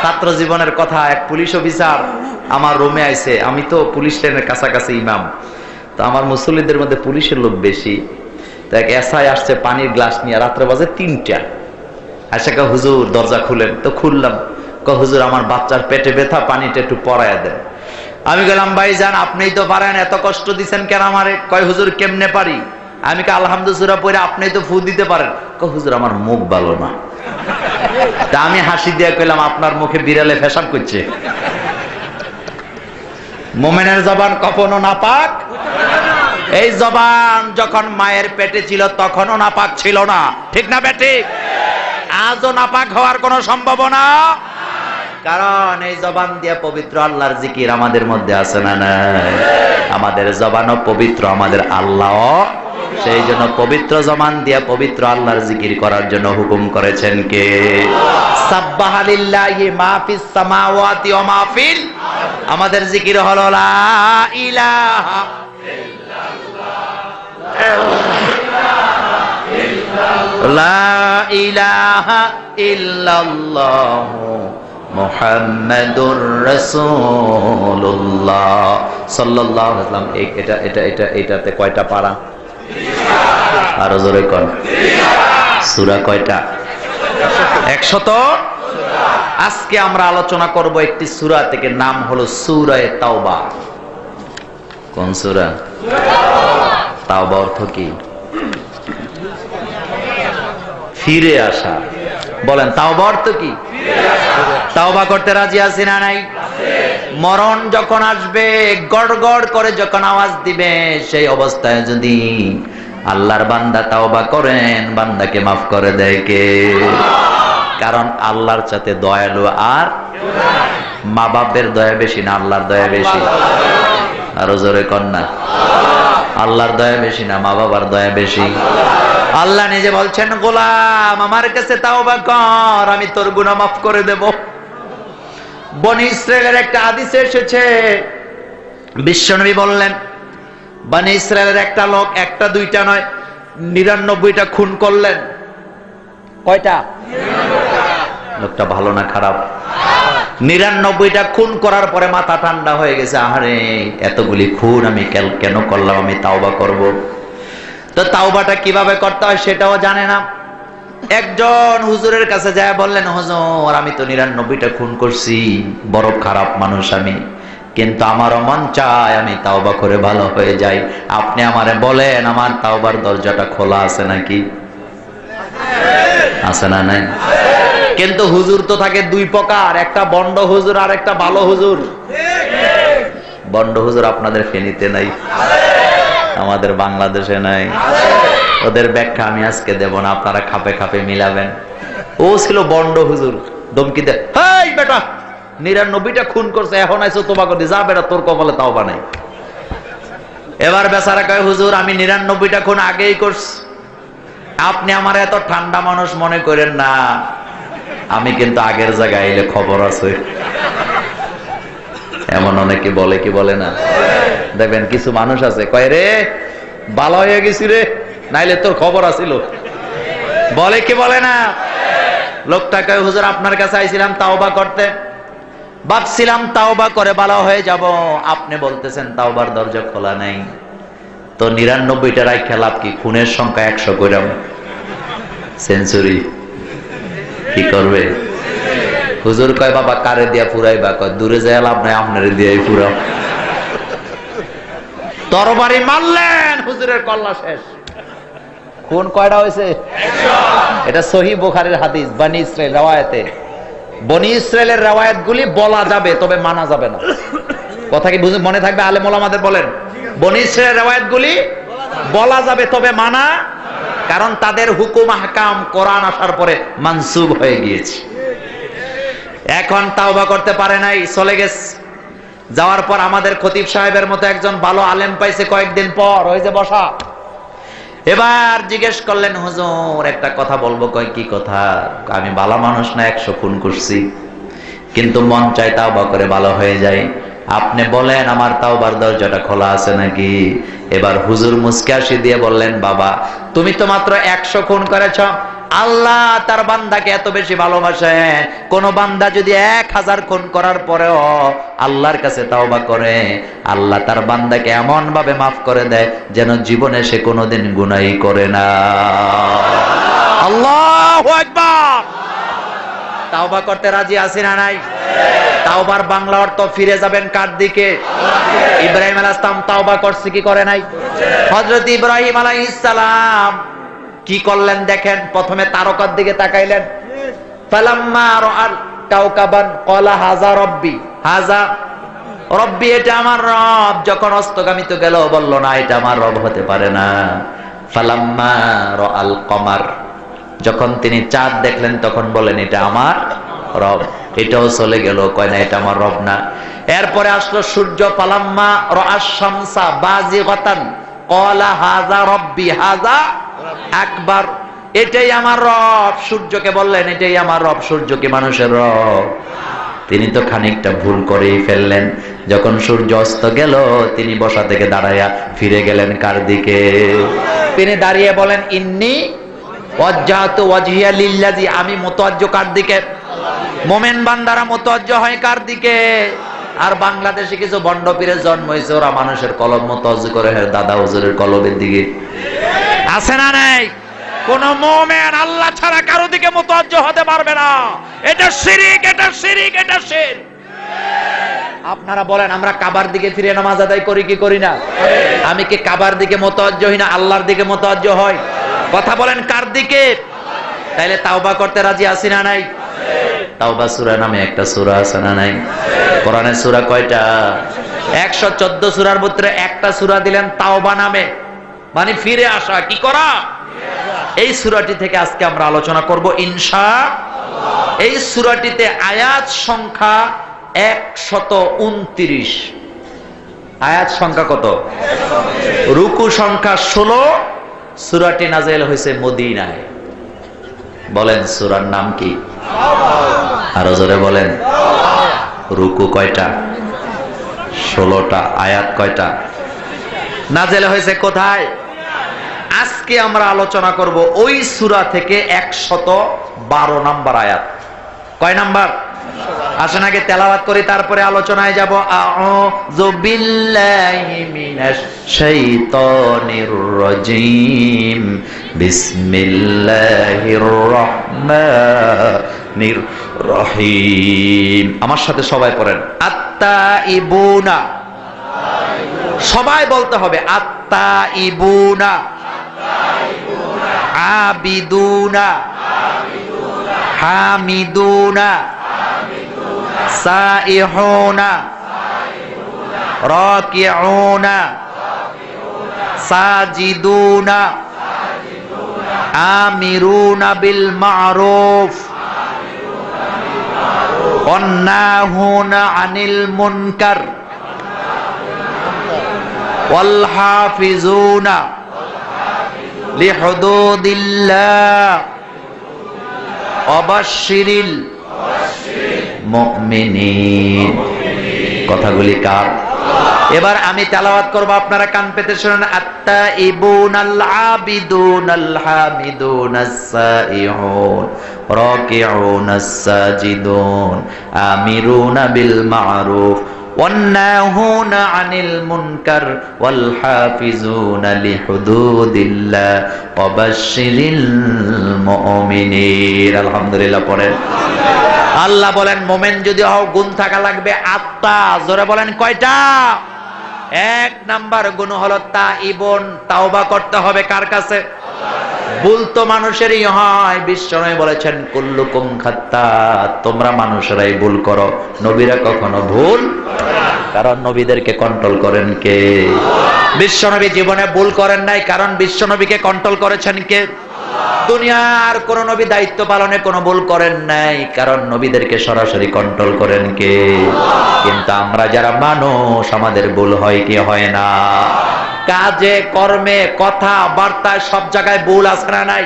ছাত্র জীবনের কথা। এক পুলিশ অফিসার আমার রুমে আইছে, আমি তো পুলিশ লাইনের কাছাকাছি ইমাম, তো আমার মুসল্লিদের মধ্যে পুলিশের লোক বেশি। তো এক এসআই আসছে পানির গ্লাস নিয়ে, রাত্রে বাজে ৩টা। আচ্ছা কা হুজুর দরজা খুলেন, তো খুললাম। হুজুর আমার বাচ্চার পেটে ব্যথা, পানিটা একটু পরাইয়া দেন। আমি গেলাম, ভাই যান আপনিই তো পারেন, এত কষ্ট দিচ্ছেন কেন আমারে? কয় হুজুর কেমনে পারি? আমি কে আলহামদুলিল্লাহ পড়ে আপনি তো ফু দিতে পারেন। হুজুর আমার মুখ ভালো না। তা আমি হাসি দিয়ে কইলাম, আপনার মুখে বিড়ালে পেশাব করছে। মোমেনের জবান কখনো নাপাক। এই জবান যখন মায়ের পেটে ছিল তখনও নাপাক ছিল না, ঠিক না বেঠিক? আজও নাপাক হওয়ার কোনো সম্ভাবনা, কারণ এই জবান দিয়ে পবিত্র আল্লাহর জিকির আমাদের মধ্যে আছে না নাই? আমাদের জবানও পবিত্র, আমাদের আল্লাহ। সেই জন্য পবিত্র জবান দিয়ে পবিত্র আল্লাহর জিকির করার জন্য হুকুম করেছেন কে? সাব্বাহা লিল্লাহি মা ফিস সামাওয়াতি ওয়া মা ফিল। আমাদের জিকির হলো লা ইলাহা লা ইলাহা ইল্লাল্লাহ মুহাম্মাদুর রাসূলুল্লাহ সাল্লাল্লাহু আলাইহি ওয়াসাল্লাম। এটাতে কয়টা পারা? আরো জোরে কোন? সূরা কয়টা? 100। আজকে আমরা আলোচনা করব একটি সূরা থেকে, নাম হলো সূরা তাওবা। কোন সূরা? তাওবা অর্থ কি? ফিরে আসা। বলেন তাওবা অর্থ কি? তাওবা করতে রাজি আছি না নাই? মরণ যখন আসবে, গড়গড় করে যখন আওয়াজ দিবে, সেই অবস্থায় যদি আল্লাহর বান্দা তাওবা করেন, বান্দাকে মাফ করে দেয় কে? কারণ আল্লাহর সাথে দয়ালু আর মা বাপের দয়া বেশি না আল্লাহর দয়া বেশি? আরো জোরে কন্যা, আল্লাহর দয়া বেশি না মা বাবার দয়া বেশি? আল্লাহ নিজে বলছেন, গোলাম আমার কাছে তাওবা কর, আমি তোর গুনাহ মাফ করে দেব। বনি ইসরায়েলের একটা হাদিসে এসেছে, বিশ্বনবী বললেন, বনি ইসরায়েলের একটা লোক, একটা দুইটা নয়, 99টা খুন করলেন। কয়টা? লোকটা ভালো না খারাপ? 99টা খুন করার পরে মাথা ঠান্ডা হয়ে গেছে, আহারে এতগুলি খুন আমি কেন করলাম, আমি তাওবা করব। তো তাওবাটা কিভাবে করতে হয় সেটাও জানে না। একজন হুজুরের কাছে যায় বললেন, হুজুর আমি তো 99টা খুন করছি, বড় খারাপ মানুষ আমি, কিন্তু আমারও মন চায় আমি তাওবা করে ভালো হয়ে যাই, আপনি আমারে বলেন আমার তাওবার দরজাটা খোলা আছে নাকি? আছে না নাই? কিন্তু হুজুর তো থাকে দুই প্রকার, একটা বন্ড হুজুর আর একটা ভালো হুজুর। বন্ড হুজুর আপনাদের ফেনীতে নাই, আমাদের বাংলাদেশে নাই। ওদের ব্যাখ্যা আমি আজকে দেব না, আপনারা খাপে খাপে মিলাবেন। ও ছিল বন্ড হুজুর, ধমকি দেয়, হেই বেটা 99টা খুন করছে, এখন আইছো তোবা করতে, যা বেটা তোর কপালে তাওবা নাই। এবার বেচারা কয়, হুজুর আমি 99টা খুন আগেই করছি, আপনি আমার এত ঠান্ডা মানুষ মনে করেন না, আমি কিন্তু আগের জায়গায় এলে খবর আছে। এমন অনেকে বলে, কি বলে না? দেখবেন কিছু মানুষ আছে কয়, রে ভালো হয়ে গেছি রে, নাইলে তোর খবর আছিল, বলে কি বলে না? লোকটা কয়, হুজুর আপনার কাছে আইছিলাম তাওবা করতে, ভাবছিলাম তাওবা করে ভালো হয়ে যাব, আপনি বলতেছেন তাওবার দরজা খোলা নাই, তো 99টা রাইখা লাভ কি? খুনের সংখ্যা 100 কইরাম, সেঞ্চুরি কি করবে? হুজুর কয়, বাবা কারে দিয়া ফুরাইবা? কয় দূরে যায় লাভ নাই, আপনারে দিয়াই ফুরাও। তরবারি মারলেন, হুজুরের কল্লা শেষ। খুন কয়টা হয়েছে? এটা সহিহ বুখারীর হাদিস, বনি ইসরাইল রওয়ায়াতে। বনি ইসরাইলের রওয়ায়াত গুলি বলা যাবে, তবে মানা যাবে না। কথা কি বুঝে মনে থাকবে? আলেম ওলামাদের বলেন, বনি ইসরাইলের রওয়ায়াত গুলি বলা যাবে, তবে মানা, কারণ তাদের হুকুম আহকাম কোরআন আসার পরে মানসুব হয়ে গিয়েছে। এখন তাওবা করতে পারে নাই, চলে গেছে। যাওয়ার পর আমাদের খতিব সাহেবের মতো একজন ভালো আলেম পাইছে, কয়েকদিন পর ওই যে বসা, এবার জিজ্ঞেস করলেন, হুজুর একটা কথা বলবো। কয় কি কথা? আমি ভালো মানুষ না, 100 খুন করছি, কিন্তু মন চাই তাওবা করে ভালো হয়ে যায়। আপনি বলেন আমার তাওবার দরজাটা খোলা আছে নাকি? এবার হুজুর মুস্কি হাসি দিয়ে বললেন, বাবা তুমি তো মাত্র 100 খুন করেছ, আল্লাহ তার বান্দাকে এত বেশি ভালোবাসে। কোন বান্দা যদি 1000 খুন করার পরেও আল্লাহর কাছে তাওবা করে, আল্লাহ তার বান্দাকে এমন ভাবে মাফ করে দেয় যেন জীবনে সে কোনোদিন গুনাহই করে না। আল্লাহু আকবার। তাওবা করতে রাজি আছি না নাই? তাওবার বাংলা অর্থ ফিরে যাবেন কার দিকে? ইব্রাহিম আলাইহিস সালাম তাওবা করছে কি করে নাই? হযরত ইব্রাহিম আলাইহিস সালাম কি করলেন দেখেন। প্রথমে তারকার দিকে তাকাইলেন, ফালাম্মা রাআল কাওকাবান ক্বালা হাযা রাব্বি, হাযা রব্বি, এটা আমার রব। যখন অস্তগামিত গেল বলল না এটা আমার রব হতে পারে না। ফালাম্মা রাআল কমার, যখন তিনি চাঁদ দেখলেন তখন বলেন এটা আমার রব। এটাও চলে গেল, কয় না এটা আমার রব না। এরপরে আসলো সূর্য, ফালাম্মা রাআশ শামসা বাযিগাতান ক্বালা হাযা রব্বি হাযা আকবার, এটাই আমার রব। সূর্যকে বললেন এটাই আমার রব। সূর্য কি মানুষের রব? তিনি তো খানিকটা ভুল করেই ফেললেন। যখন সূর্য অস্ত গেল তিনি বসা থেকে দাঁড়ায়া ফিরে গেলেন কার দিকে? তিনি দাঁড়িয়ে বলেন ইন্নী ওয়াজ্জাহতু ওয়াজহিয়া লিল্লাযী, আমি মুতাওয়াজ্জিহ কার দিকে? মুমিন বান্দারা মুতাওয়াজ্জিহ হয় কার দিকে? আর বাংলাদেশে কিছু ভণ্ড পীরের জন্ম হয়েছে, ওরা মানুষের কলম মুতাওয়াজ্জিহ করে দাদা হুজুরের কলমের দিকে। আছে না নাই? কোন মুমিন আল্লাহ ছাড়া কারো দিকে মুতাওয়াজ্জিহ হতে পারবে না। এটা শিরক, এটা শিরক, এটা শিরক। আপনারা বলেন আমরা কাবার দিকে ফিরে নামাজ আদায় করি কি করি না? আমি কি কাবার দিকে মুতাওয়াজ্জিহ হই না আল্লাহর দিকে মুতাওয়াজ্জিহ হই? কথা বলেন কার দিকে? তাইলে তাওবা করতে রাজি আছি না নাই? তাওবা সূরা নামে একটা সূরা আছে না নাই? কোরআনের সূরা কয়টা? 114 সূরার ভিতরে একটা সূরা দিলেন তাওবা নামে, মানে ফিরে আসা, কি করা। এই সূরাটি থেকে আজকে আমরা আলোচনা করব ইনশাআল্লাহ। এই সূরাটিতে আয়াত সংখ্যা 129। আয়াত সংখ্যা কত? রুকু সংখ্যা 16। সূরাটি নাযিল হয়েছে মদিনায়। বলেন সূরার নাম কি? আরো জোরে বলেন। রুকু কয়টা? 16টা। আয়াত কয়টা? নাযিল হয়েছে কোথায়? আজকে আমরা আলোচনা করব ওই সূরা থেকে 112 নাম্বার আয়াত। কয় নাম্বার? আসেন আগে তেলাওয়াত করি, তারপরে আলোচনায় যাব। আউযু বিল্লাহি মিনাশ শাইতানির রাজীম, বিসমিল্লাহির রহমানির রহিম। আমার সাথে সবাই পড়েন, আত্তাইবুনা। সবাই বলতে হবে আত্তাইবুনা, আবিদুনা, হামিদুনা, সাইহুনা, রাকিউনা, সাজিদুনা, আমিরুনা বিল মারুফ, ওয়ান্নাহুনা আনিল মুনকার, ওয়াল হাফিজুনা লিহুদুদিল্লাহ, ওয়াবাশশিরিল মুমিনিন। কথাগুলি কার? এবার আমি তেলাওয়াত করব, আপনারা কান পেতে শুনুন। আত্তাইবুনাল আবিদুনাল হামিদুনাস সাইহুন, রাকিউনাস সাজিদুন, আমিরুনা বিল মারুফ, ওয়ান্নাহুনা আনিল মুনকার, ওয়াল হাফিজুনা লিহুদুদিল্লাহ, ওয়াবাশশিরিল মুমিনিন। আলহামদুলিল্লাহ পড়েন। আল্লাহ বলেন মোমেন যদি হও গুণ থাকা লাগবে 8টা। জোরে বলেন কয়টা? 1 নাম্বার গুণ হলো তাইবুন, তাওবা করতে হবে কার কাছে? ভুল তো মানুষেরই হয়। বিশ্বনবী বলেছেন কুল্লুকুম খাত্তাত, তোমরা মানুষেরাই ভুল করো, নবীরা কখনো ভুল, কারণ নবীদেরকে কন্ট্রোল করেন কে? বিশ্বনবী জীবনে ভুল করেন নাই, কারণ বিশ্বনবীকে কন্ট্রোল করেছেন কে? দুনিয়ার কোন নবী দায়িত্ব পালনে কোনো ভুল করেন নাই, কারণ নবীদেরকে সরাসরি কন্ট্রোল করেন কে? কিন্তু আমরা যারা মানুষ, আমাদের ভুল হয় কি হয় না? কাজে কর্মে কথা বার্তায় সব জায়গায় ভুল আছে না নাই?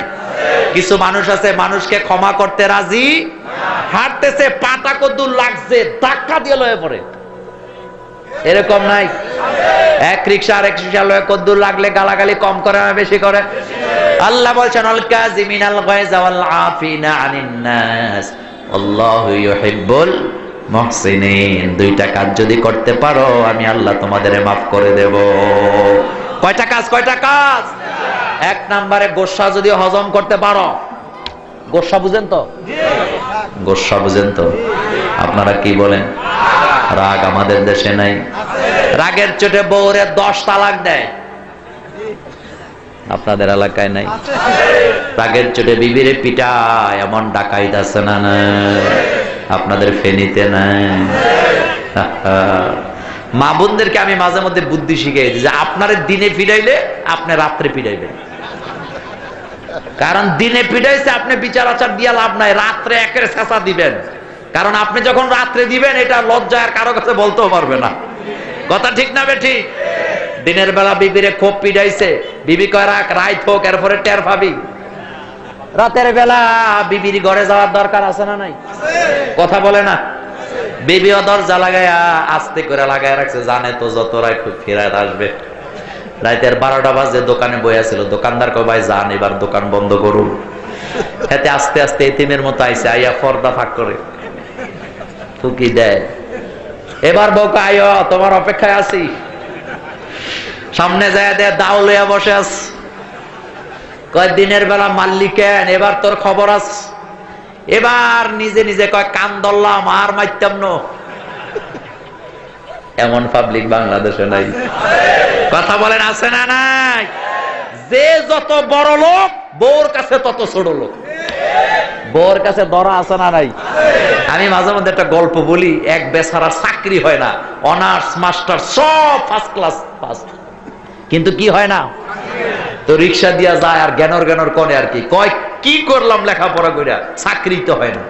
কিছু মানুষ আছে মানুষকে ক্ষমা করতে রাজি, হাঁটতেছে পাটা কদ্দুর লাগছে ধাক্কা দিয়ে লয়ে পড়ে, এরকম নাই? এক রিকশা আরেক রিকশা লয়ে কদ্দুর লাগলে গালাগালি কম করে না বেশি করে? আল্লাহ বলছেন আল কাযিমিনাল গায়যা ওয়াল আফিনা আনিন নাস আল্লাহু ইউহিব্বুল মুহসিনিন। দুইটা কাজ যদি করতে পারো আমি আল্লাহ তোমাদের মাফ করে দেব। কয়টা কাজ? কয়টা কাজ? এক নম্বরে গোসা যদি হজম করতে পারো। গোসা বুঝেন তো? গোসা বুঝেন তো? আপনারা কি বলেন? রাগ আমাদের দেশে নাই? রাগের চোটে বউরে 10 তালাক দেয়, আপনাদের এলাকায় নাই? রাগের চোটে বিবিরে পিটায়, এমন ডাকাইত আছে না? না, আপনাদের ফেনীতে নাই? মা বোনদেরকে আমি মাঝে মধ্যে বুদ্ধি শিখাই দিই যে আপনার দিনে পিটাইলে আপনি রাত্রে পিটাইবেন, কারণ দিনে পিটাইছে আপনি বিচার আচার দিয়া লাভ নাই, রাত্রে একের ছেঁচা দিবেন, কারণ আপনি যখন রাত্রে দিবেন এটা লজ্জা আর কারো কাছে বলতেও পারবে না। কথা ঠিক না বেঠি? দিনের বেলা বিবিরে খুব পিটাইছে, বিবি কয় রাখ, রাইত হোক, এরপরে টের পাবি। রাতের বেলা বিবির ঘরে যাওয়ার দরকার আছে না নাই? কথা বলে না? বিবিও দরজা লাগায়া আস্তে করে লাগায় রাখছে, জানে তো যত রাত ফেরাত আসবে। রাতের 12টা বাজে দোকানে বইয়া ছিল, দোকানদার কয় ভাই যান এবার দোকান বন্ধ করুন। এতে আস্তে আস্তে এতিমের মতো আইসে, আইয়া পর্দা ফাঁক করে ফুকি দেয়। এবার বউ কয় আইও তোমার অপেক্ষায় আছি। সামনে যায় দেয় দাও লইয়া বসে আস। কয় দিনের বেলা মাল্লি কেন, এবার তোর খবর আস। এবার নিজে নিজে কয় কান ধরলাম আর মারতাম না। এমন পাবলিক বাংলাদেশে নাই? কথা বলেন আছে না নাই? যে যত বড় লোক বউর কাছে তত ছোট লোক। বউর কাছে ধরা আছে না নাই? আমি মাঝে মধ্যে একটা গল্প বলি, এক বেচারা চাকরি হয় না, অনার্স মাস্টার সব ফার্স্ট ক্লাস পাস, কিন্তু কি হয় না? তো রিক্সা দিয়া যায় আর জ্ঞানর জ্ঞানর কোনে আর কি কয়, কি করলাম লেখাপড়া কইরা, চাকরি তো হয় না।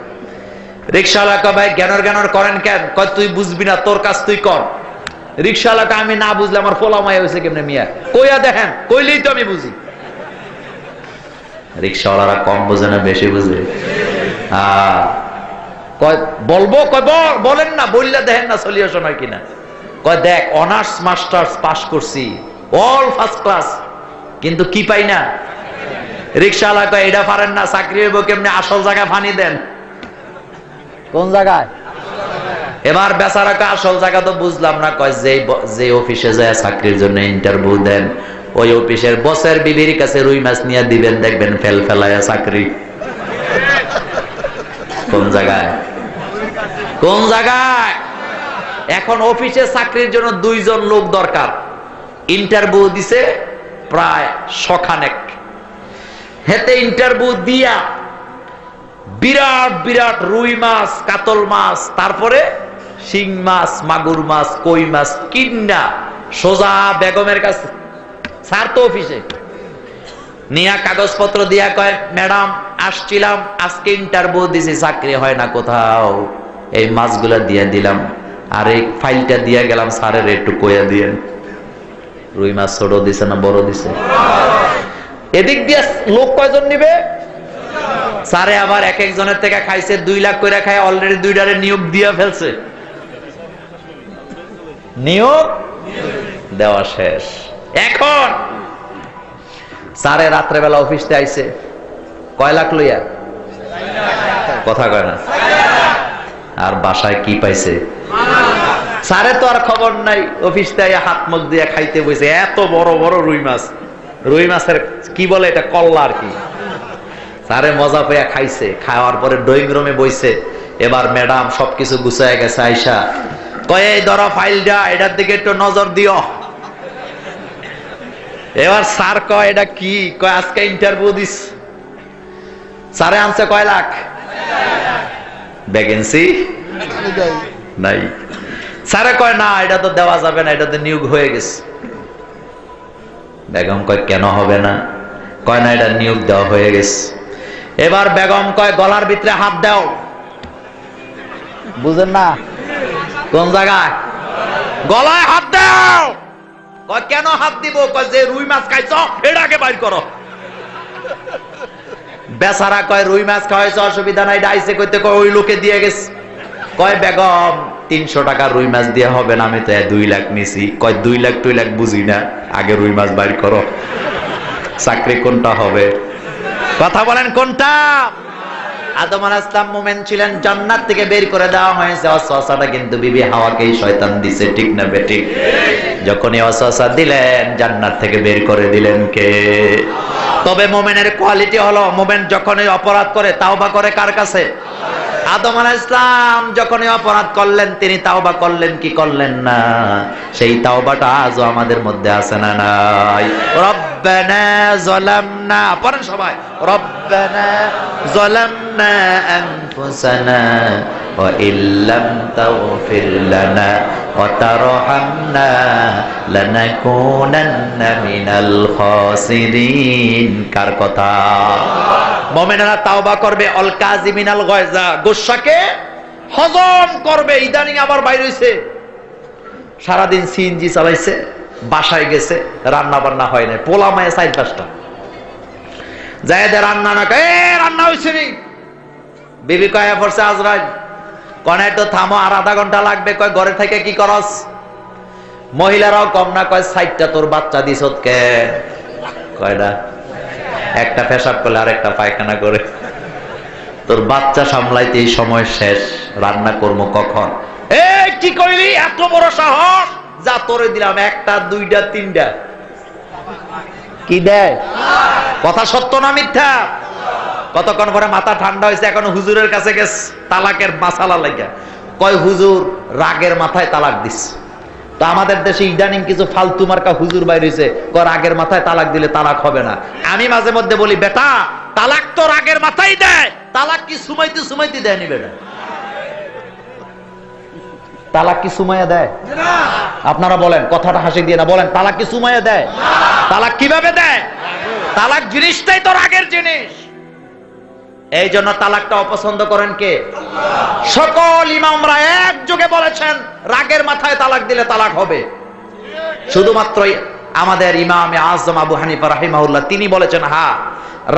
রিক্সাওয়ালা কয় ভাই জ্ঞানর জ্ঞানর করেন কেন? কয় তুই বুঝবি না, তোর কাজ তুই কর। রিক্সাওয়ালাকে আমি না বুঝলে আমার পোলা মায়া হয়েছে কেমনে মিয়া, কইয়া দেখেন, কইলেই তো আমি বুঝি। রিক্সাওয়ালারা কম বোঝে না বেশি বুঝে? কয় বলবো, কয় বলেন না, বললে দেখেন না সলিউশন হয় কিনা। কয় দেখ অনার্স মাস্টার্স পাস করছি, অল ফার্স্ট ক্লাস, কিন্তু কি পাই না। রিক্সাওয়ালা কয় এটা পারেন না, চাকরি হইব কেমনে, আসল জায়গায় ফানি দেন। কোন জায়গায়? এবার বেচারাকে আসল জায়গা তো বুঝলাম না। কয় যে অফিসে যায় চাকরির জন্য ইন্টারভিউ দেন, ওই অফিসের বসের বিবির কাছে রুই মাছ নিয়ে দিবেন, দেখবেন ফেল ফেলায়া চাকরি। কোন জায়গায়? কোন জায়গায়? এখন অফিসে চাকরির জন্য 2 জন লোক দরকার, ইন্টারভিউ দিছে প্রায় 100 খানেক। হেতে ইন্টারভিউ দিয়া বিরাট বিরাট রুই মাছ, কাতল মাছ, তারপরে শিং মাছ, মাগুর মাছ, কই মাছ কিন্না সোজা বেগমের কাছে স্যার তো অফিসে নিয়া কাগজপত্র দিয়া কয় ম্যাডাম আসছিলাম, আজকে ইন্টারভিউ দিছি, চাকরি হয় না কোথাও, এই মাছগুলা দিয়া দিলাম, আর এই ফাইলটা দিয়া গেলাম, স্যারের একটু কইয়া দিয়েন। রুই মাছ ছোট দিছে না বড় দিছে? এদিক দিয়া লোক কয়জন নিবে? স্যারে আবার এক একজনের থেকে খাইছে 2 লাখ করে খায়, অলরেডি 2টারে নিয়োগ দিয়া ফেলছে। নিয়োগ দেওয়া শেষ। এখন স্যারে রাত্রেবেলা অফিসে আইছে, কয় লাখ লইয়া? কথা কয় না। আর বাসায় কি পাইছে? স্যারে তো আর খবর নাই, অফিস থেকে হাত মুখ দিয়ে খাইতে বসে, এত বড় বড় রুই মাছ, রুই মাছের কি বলে এটা, কল্লা আর কি। স্যারে মজা পেয়ে খাইছে, খাওয়ার পরে ড্রয়িং রুমে বইছে। এবার ম্যাডাম সবকিছু গুছায় গেছে, আইসা কয় এই ধরো ফাইলটা, এটার দিকে একটু নজর দিও। এবার স্যার কয় এটা কি? কয় আজকে ইন্টারভিউ দিস। স্যারে আনছে কয় লাখ? ভ্যাকেন্সি নাই। স্যারে কয় না এটা তো দেওয়া যাবে না, এটাতে নিয়োগ হয়ে গেছে। বেগম কয় কেন হবে না? কয় না এটা নিয়োগ দেওয়া হয়ে গেছে। এবার বেগম কয় গলার ভিতরে হাত দাও। বুঝেন না? কোন জায়গায়? গলায় হাত দাও। কয় কেন হাত দিব? কয় যে রুই মাছ খাইছ এটা আগে বাইর করো। বেচারা কয় রুই মাছ খাওয়াইছে অসুবিধা নাই, ডাইছে কইতে কয় ওই লোকে দিয়ে গেছে। কয় বেগম 300 টাকা রুই মাছ দিয়ে হবে না, আমি তো 2 লাখ নিছি। কয় 2 লাখ 2 লাখ বুঝি না, আগে রুই মাছ বাইর করো। চাকরি কোনটা হবে? কথা বলেন কোনটা? আদম আলাইহিস সালাম মুমিন ছিলেন, জান্নাত থেকে বের করে দেওয়া হয়েছে। ওয়াসওয়াসাটা কিন্তু বিবি হাওয়াকেই শয়তান দিছে, ঠিক না বেঠিক? যখন এই ওয়াসওয়াসা দিলেন, জান্নাত থেকে বের করে দিলেন কে? তবে মুমিনের কোয়ালিটি হলো, মুমিন যখন অপরাধ করে তাওবা করে কার কাছে? আদম আলাইহিস সালাম যখন অপরাধ করলেন, তিনি তাওবা করলেন কি করলেন না? সেই তাওবাটা আজও আমাদের মধ্যে আছে না নাই? রব্বানা যালামনা, পড়েন সবাই, রব্বানা যালামনা আনফুসানা ওয়া ইল্লাম তাগফির লানা ওয়া তারহামনা লানাকুনান্না মিনাল খাসিরিন। কার কথা? মুমিনেরা তাওবা করবে, অল কাযিমিনাল গায়জা, গুসাকে হজম করবে। ইদানিং আবার বাইর হইছে, সারাদিন সিএনজি চালাইছে, বাসায় গেছে, রান্না বান্না হয় না, পোলা মায়ে 4-5টা যায়দের রান্না না কয় রান্না হইছে নি। বিবি কয় পড়ছে আজরাইল, কোন একটু থামো, আর আধা ঘন্টা লাগবে। কয় ঘরে থেকে কি করস? মহিলারাও কম না, কয় 60টা তোর বাচ্চা দিছত কে? কয়টা? একটা পেশাব করলে আর একটা পায়খানা করে, তোর বাচ্চা সামলাইতে এই সময় শেষ, রান্না করবো কখন? এই কি কইলি, এত বড় সাহস? যা তোরে দিলাম 1টা 2টা 3টা। কি দেয়? কথা সত্য না মিথ্যা? কতক্ষণ পরে মাথা ঠান্ডা হয়েছে, এখন হুজুরের কাছে গেছে তালাকের মাসালা লাগা। কয় হুজুর রাগের মাথায় তালাক দিস। তো আমাদের দেশে ইদানিং কিছু ফালতু মার্কা হুজুর বাইর হইছে, কয় রাগের মাথায় তালাক দিলে তালাক হবে না। আমি মাঝে মধ্যে বলি, বেটা তালাক তো রাগের মাথায় দেয়, তালাক কি সুমাইতে সুমাইতে দেয়নি বেটা? তালাক কি সুমাইয়া দেয়? আপনারা বলেন, কথাটা হাসি দিয়ে না, বলেন তালাক কি সুমাইয়া দেয়? তালাক কিভাবে দেয়? তালাক জিনিসটাই তো রাগের জিনিস। এই জন্য তালাকটা অপছন্দ করেন কে? সকল ইমামরা একযোগে বলেছেন রাগের মাথায় তালাক দিলে তালাক হবে। শুধুমাত্র আমাদের ইমাম আজম আবু হানিফা রাহিমাহুল্লাহ তিনি বলেছেন, হ্যাঁ,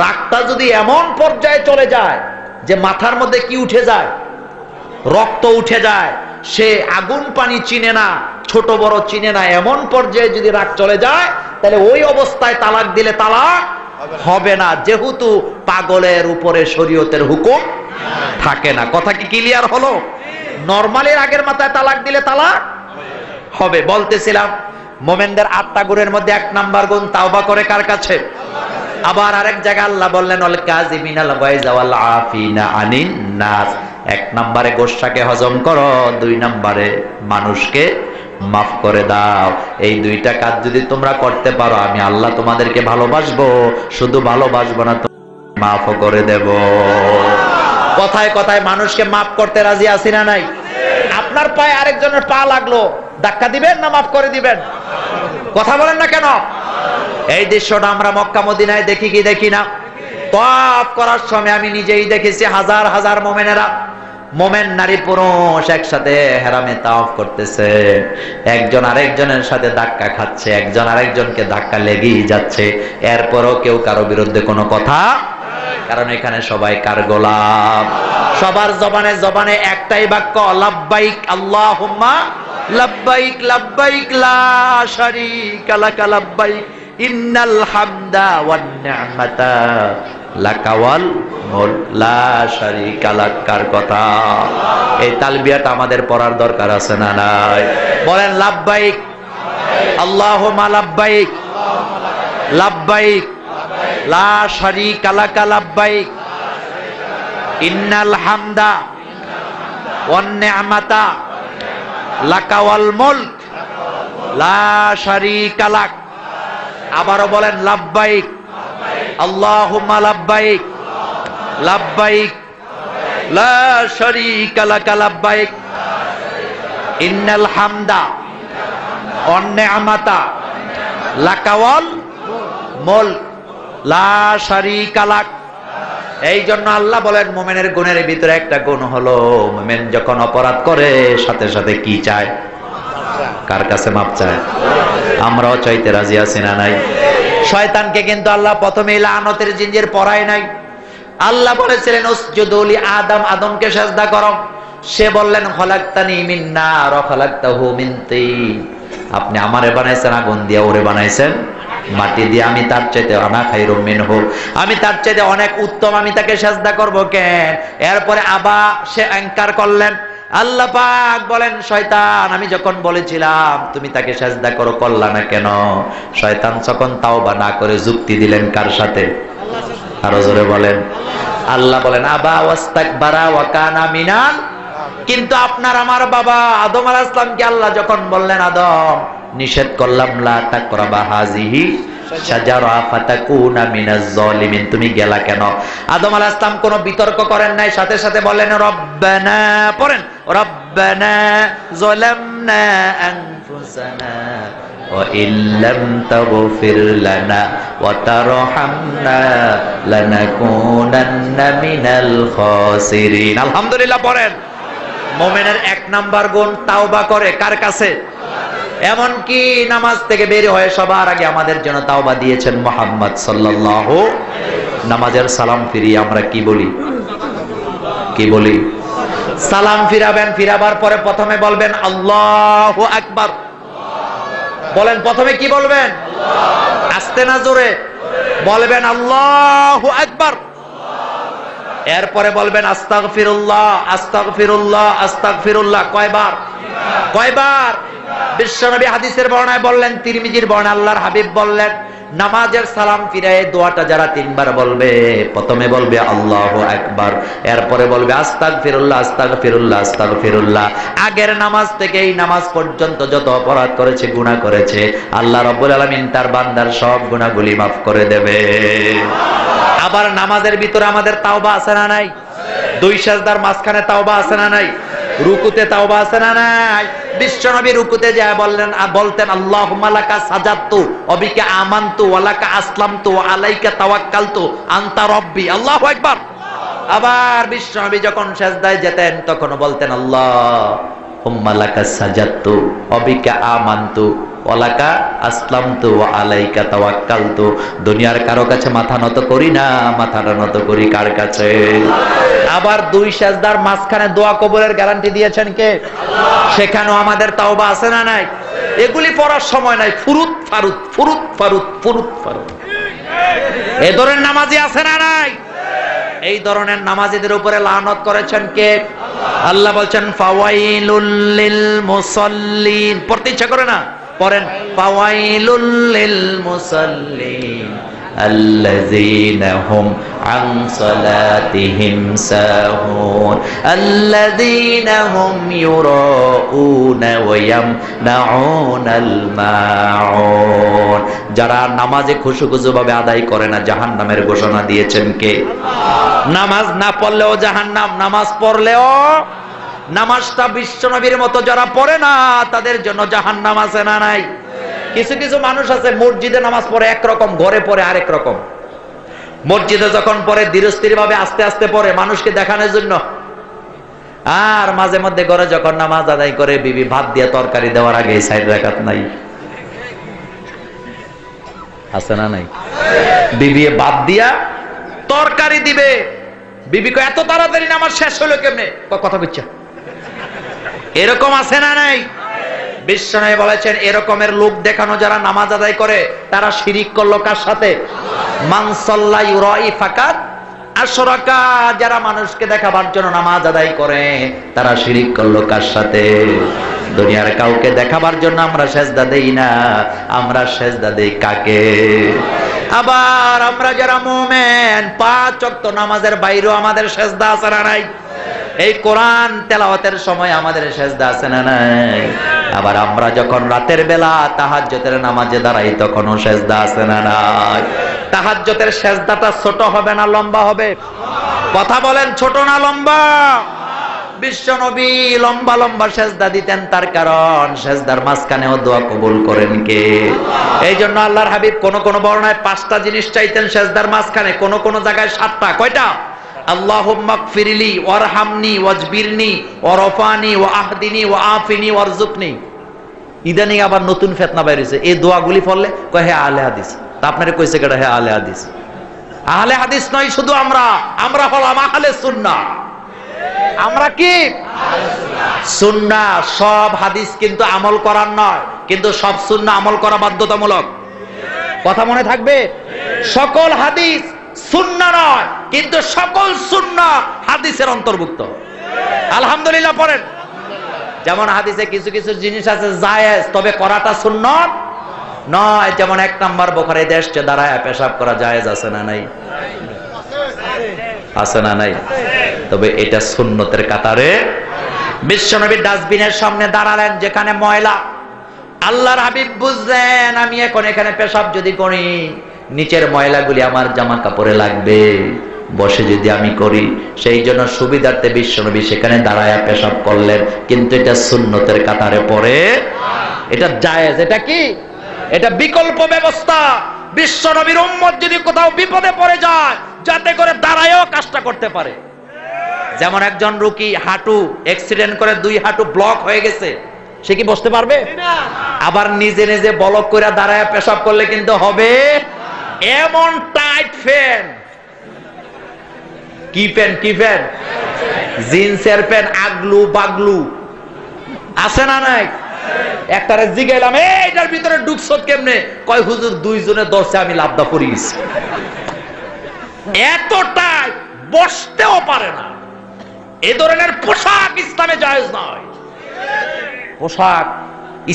রাগটা যদি এমন পর্যায়ে চলে যায় যে মাথার মধ্যে কি উঠে যায়, রক্ত উঠে যায়, সে আগুন পানি চিনে না, ছোট বড় চিনে না, এমন পর্যায়ে যদি রাগ চলে যায়, তাহলে ওই অবস্থায় তালাক দিলে তালাক হবে না, যেহেতু পাগলের উপরে শরীয়তের হুকুম থাকে না। কথা কি ক্লিয়ার হলো? নরমালি রাগের মাথায় তালাক দিলে তালাক হবে। বলতেছিলাম মোমেনদের 8টা গুণের মধ্যে 1 নাম্বার গুণ তাওবা করে কার কাছে? আবার আরেক জায়গায় আল্লাহ বললেন অল কাযিমিনাল গায়জা ওয়াল আফিনা আনিন নাস। 1 নম্বরে গোসাকে হজম করো, 2 নম্বরে মানুষকে মাফ করে দাও। এই 2টা কাজ যদি তোমরা করতে পারো, আমি আল্লাহ তোমাদেরকে ভালোবাসবো, শুধু ভালোবাসবো না, মাফও করে দেব। কথায় কথায় মানুষকে মাফ করতে রাজি আছি না নাই? আপনার পায়ে আরেকজনের পা লাগলো, ধাক্কা দিবেন না মাফ করে দিবেন? কথা বলেন না কেন? এই দৃশ্যটা আমরা মক্কা মদিনায় দেখি কি দেখি না? তওয়াফ করার সময় আমি নিজেই দেখেছি, হাজার হাজার মুমিনেরা, মুমিন নারী পুরুষ একসাথে হেরামে তাওয়াফ করতেছে, একজন আরেকজনের সাথে ধাক্কা খাচ্ছে, একজন আরেকজনকে ধাক্কা লেগেই যাচ্ছে, এরপরও কেউ কারো বিরুদ্ধে কোনো কথা, কারণ এখানে সবাই কার গোলাম? সবার জবানে জবানে একটাই বাক্য, লাব্বাইক আল্লাহুম্মা লাব্বাইক লাব্বাইক লা শারীকা লাকা লাব্বাইক ইন্নাল হামদা ওয়ান নি'মাতা লাকা ওয়াল মুলক লা শারীকা লাক। কার কথা? এই তালবিয়াটা আমাদের পড়ার দরকার আছে না নাই? বলেন লাব্বাইক আল্লাহুম্মা লাব্বাইক লাব্বাইক লা শারীকা লাকা লাব্বাইক ইন্নাল হামদা ওয়ান নি'মাতা লাকা ওয়াল মুলক লা শারীকা লাক। আবারো বলেন লাব্বাইক আল্লাহুম্মা লাব্বাইক লাব্বাইক লা শারীকা লাকা লাব্বাইক ইন্নাল হামদা ওয়ান নি'মাতা লাকা ওয়াল মুলক লা শারীকা লাক। এই জন্য আল্লাহ বলেন মুমিনের গুণের ভিতরে একটা গুণ হলো, মুমিন যখন অপরাধ করে সাথে সাথে কি চায়? কার কাছে মাপ চায়? আমরাও চাইতে রাজি আছি না নাই? শয়তানকে কিন্তু আল্লাহ প্রথমেই লানতের জিঞ্জির পরায় নাই। আল্লাহ বলেছিলেন উসজুদু লি আদম, আদমকে সিজদা করো। সে বললেন খলাকতানি মিন নার ওয়া খলাকতাহু মিন তিন, আপনি আমারে বানাইছেন আগুন দিয়ে, ওরে বানাইছেন মাটি দিয়ে, আমি তার চাইতে আনা খায়রুম মিনহু, আমি তার চাইতে অনেক উত্তম, আমি তাকে সিজদা করব কেন? এরপরে আবা সে ইনকার করলেন। আল্লাহ পাক বলেন শয়তান, আমি যখন বলেছিলাম তুমি তাকে সিজদা করো, করলা না কেন? শয়তান যখন তাওবা না করে যুক্তি দিলেন কার সাথে? আরো জোরে বলেন। আল্লাহ বলেন আবা ওয়াস্তাকবারা ওয়া কানা মিনাল, কিন্তু আপনার আমার বাবা আদম আলাইহিস সালামকে আল্লাহ যখন বললেন আদম নিষেধ করলাম লা তাকরাবা হাযিহি শাজারা ফাতাকুনা মিনাজ জালিমিন, তুমি গেলা কেন? আদম আলাইহিস সালাম কোনো বিতর্ক করেন নাই, সাথে সাথে বললেন রব্বানা, পড়েন রব্বানা যালামনা আনফুসানা ওয়া ইল্লাম তাগফির লানা ওয়া তারহামনা লানাকুনান্না মিনাল খাসিরিন। আলহামদুলিল্লাহ পড়েন। মুমিনের এক নাম্বার গুণ তাওবা করে কার কাছে? এমনকি নামাজ থেকে বের হয়ে সবার আগে আমাদের জন্য তাওবা দিয়েছেন মুহাম্মদ সাল্লাল্লাহু। নামাজের সালাম ফিরিয়ে আমরা কি বলি? কি বলি? সালাম ফিরাবেন, ফিরাবার পরে প্রথমে বলবেন আল্লাহু আকবার। বলেন প্রথমে কি বলবেন? আস্তে না জোরে বলবেন আল্লাহু আকবার। এরপরে বলবেন আস্তাগফিরুল্লাহ আস্তাগফিরুল্লাহ আস্তাগফিরুল্লাহ। কয়বার? কয়বার? বিশ্বনবী হাদিসের বর্ণনায় বললেন, তিরমিজির বর্ণনা, আল্লাহর হাবিব বললেন নামাজের সালাম ফিরায়ে দোয়াটা যারা তিনবার বলবে, প্রথমে বলবে আল্লাহু আকবার, এরপরে বলবে আস্তাগফিরুল্লাহ আস্তাগফিরুল্লাহ আস্তাগফিরুল্লাহ। আগের নামাজ থেকে এই নামাজ পর্যন্ত যত অপরাধ করেছে, গুনাহ করেছে, আল্লাহ রাব্বুল আলামিন তার বান্দার সব গুনাহগুলি মাফ করে দেবে। আবার নামাজের ভিতরে আমাদের তাওবা আছে না নাই? দুই সাজদার মাঝখানে তাওবা আছে না নাই? রুকুতে তাওবা আছে না নাই? বিশ্বনবী রুকুতে যায় বলতেন আল্লাহুম্মা লাকা সাজাদতু ওয়া বিকা আমানতু ওয়া লাকা আসলামতু ওয়া আলাইকা তাওয়াক্কালতু আনতা রাব্বি, আল্লাহু আকবার। আবার বিশ্বনবী যখন সিজদায় যেতেন তখন বলতেন আল্লাহুম্মা লাকা সাজাদতু ওয়া বিকা আমানতু ওয়া লাকা আসলামতু ওয়া আলাইকা তাওয়াক্কালতু। দুনিয়ার কারো কাছে মাথা নত করি না, মাথাটা নত করি কার কাছে? আবার দুই সিজদার মাঝখানে দোয়া কবুলের গ্যারান্টি দিয়েছেন কে? সেখানেও আমাদের তাওবা আছে না নাই? এগুলি পড়ার সময় নাই, ফুরুত ফারুত ফুরুত ফারুত ফুরুত ফারুত। এই ধরনের নামাজি আছে না নাই? এই ধরনের নামাজিদের উপরে লানত করেছেন কে? আল্লাহ বলছেন ফাওয়াইলুল লিল মুসাল্লিন। পড়তে ইচ্ছা করে না? পড়েন ফাওয়াইলুল লিল মুসাল্লিন আল্লাযীনা হুম আন সালাতিহিম সাহুন আল্লাযীনা হুম ইউরাউনা ওয়া ইয়ামনাউনাল মাউন। যারা নামাজে খুশুখুজুভাবে আদায় করে না, জাহান্নামের ঘোষণা দিয়েছেন কে? নামাজ না পড়লেও জাহান্নাম, নামাজ পড়লেও। নামাজটা বিশ্বনবীর মতো যারা পড়ে না তাদের জন্য জাহান্নাম আছে না নাই? কিছু কিছু মানুষ আছে মসজিদে নামাজ পড়ে একরকম, ঘরে পড়ে আরেক রকম। মসজিদে যখন পড়ে ধীরস্থির ভাবে আস্তে আস্তে পড়ে মানুষকে দেখানোর জন্য, আর মাঝে মধ্যে ঘরে যখন নামাজ আদায় করে বিবি ভাত দিয়ে তরকারি দেওয়ার আগে 6 রাকাত নাই, আছে না নাই? বিবি ভাত দিয়া তরকারি দিবে, বিবি কয় এত তাড়াতাড়ি নামাজ শেষ হলো কেমনে? কথা কইছা, এরকম আছে না নাই? বিশ্বনবী বলেছেন এরকমের লোক দেখানো যারা নামাজ আদায় করে তারা শিরিক করলো কার সাথে? মান সাল্লা ইউরাই ফাকাত আশরাকা। যারা মানুষকে দেখাবার জন্য নামাজ আদায় করে তারা শিরিক করলো কার সাথে? দুনিয়ার কাউকে দেখাবার জন্য আমরা সেজদা দেই না, আমরা সেজদা দেই কাকে? আবার আমরা যারা মুমিন 5 ওয়াক্ত নামাজের বাইরেও আমাদের সেজদা আছে না নাই? এই কোরআন তেলাওয়াতের সময় আমাদের সেজদা আছে না নাই? আবার আমরা যখন রাতের বেলা তাহাজ্জুদের নামাজে দাঁড়াই তখনও সেজদা আছে না নাই? তাহাজ্জুদের সেজদাটা ছোট হবে না লম্বা হবে? কথা বলেন, ছোট না লম্বা? বিশ্বনবী লম্বা লম্বা সেজদা দিতেন, তার কারণ সেজদার মাঝখানেও দোয়া কবুল করেন কে? এই জন্য আল্লাহর হাবিব কোন কোন বর্ণনায় 5টা জিনিস চাইতেন সেজদার মাঝখানে, কোন কোন জায়গায় 7টা। কয়টা? আল্লাহুম্মা গফিরলি ওয়ারহামনি ওয়াজবিরনি ওয়ারফানি ওয়াহদিনি ওয়াআফিনি ওয়ারযুকনি। ইদানিং আবার নতুন ফেতনা বেরিয়েছে, এই দোয়াগুলি পড়লে কয় হে আহলে হাদিস। তা আপনারা কইছে কেডা হে আহলে হাদিস? আহলে হাদিস নয় শুধু আমরা হলাম আহলে সুন্নাহ। আমরা কি সুন্নাহ? সব হাদিস কিন্তু আমল করার নয়, কিন্তু সব সুন্নাহ আমল করা বাধ্যতামূলক। কথা মনে থাকবে? সকল হাদিস সুন্নাহ নয়, কিন্তু সকল সুন্নাহ হাদিসের অন্তর্ভুক্ত। আলহামদুলিল্লাহ পড়েন। যেমন হাদিসে কিছু কিছু জিনিস আছে জায়েজ, তবে করাটা সুন্নাত নয়। যেমন 1 নাম্বার বুখারী দেশে দাঁড়ায় পেশাব করা জায়েজ আছে না নাই? আছে না নাই? তবে এটা সুন্নতের কাতারে। বিশ্বনবী ডাস্টবিনের সামনে দাঁড়ালেন যেখানে ময়লা। আল্লাহর হাবিব বুঝলেন আমি এখন এখানে পেশাব যদি করি, নিচের ময়লাগুলি আমার জামা কাপড়ে লাগবে, বসে যদি আমি করি। সেই জন্য সুবিধার্থে বিশ্বনবী সেখানে দাঁড়ায়া পেশাব করলেন, কিন্তু এটা সুন্নতের কাতারে পড়ে, এটা জায়েজ। এটা কি? এটা বিকল্প ব্যবস্থা। বিশ্বনবীর উম্মত যদি কোথাও বিপদে পড়ে যায়, যাতে করে দাঁড়ায়ও কাজটা করতে পারে। যেমন একজন রোগী হাঁটু অ্যাক্সিডেন্ট করে 2 হাঁটু ব্লক হয়ে গেছে, সে কি বসতে পারবে? আবার নিজে নিজে ব্লক করে দাঁড়ায় পেশাব করলে কিন্তু হবে। এমন টাইট ফ্যান, কি ফ্যান? কি ফ্যান? জিন্সের প্যান্ট, আগলু বাগলু আছে না নাই? একটারে জিগাইলাম এইটার ভিতরে ঢুকছো কেমনে? কয় হুজুর 2 জনে ধরছে, আমি লাভদা পড়িস। এতটাই বসতেও পারে না। এই ধরনের পোশাক ইসলামে জায়েজ নয়। পোশাক,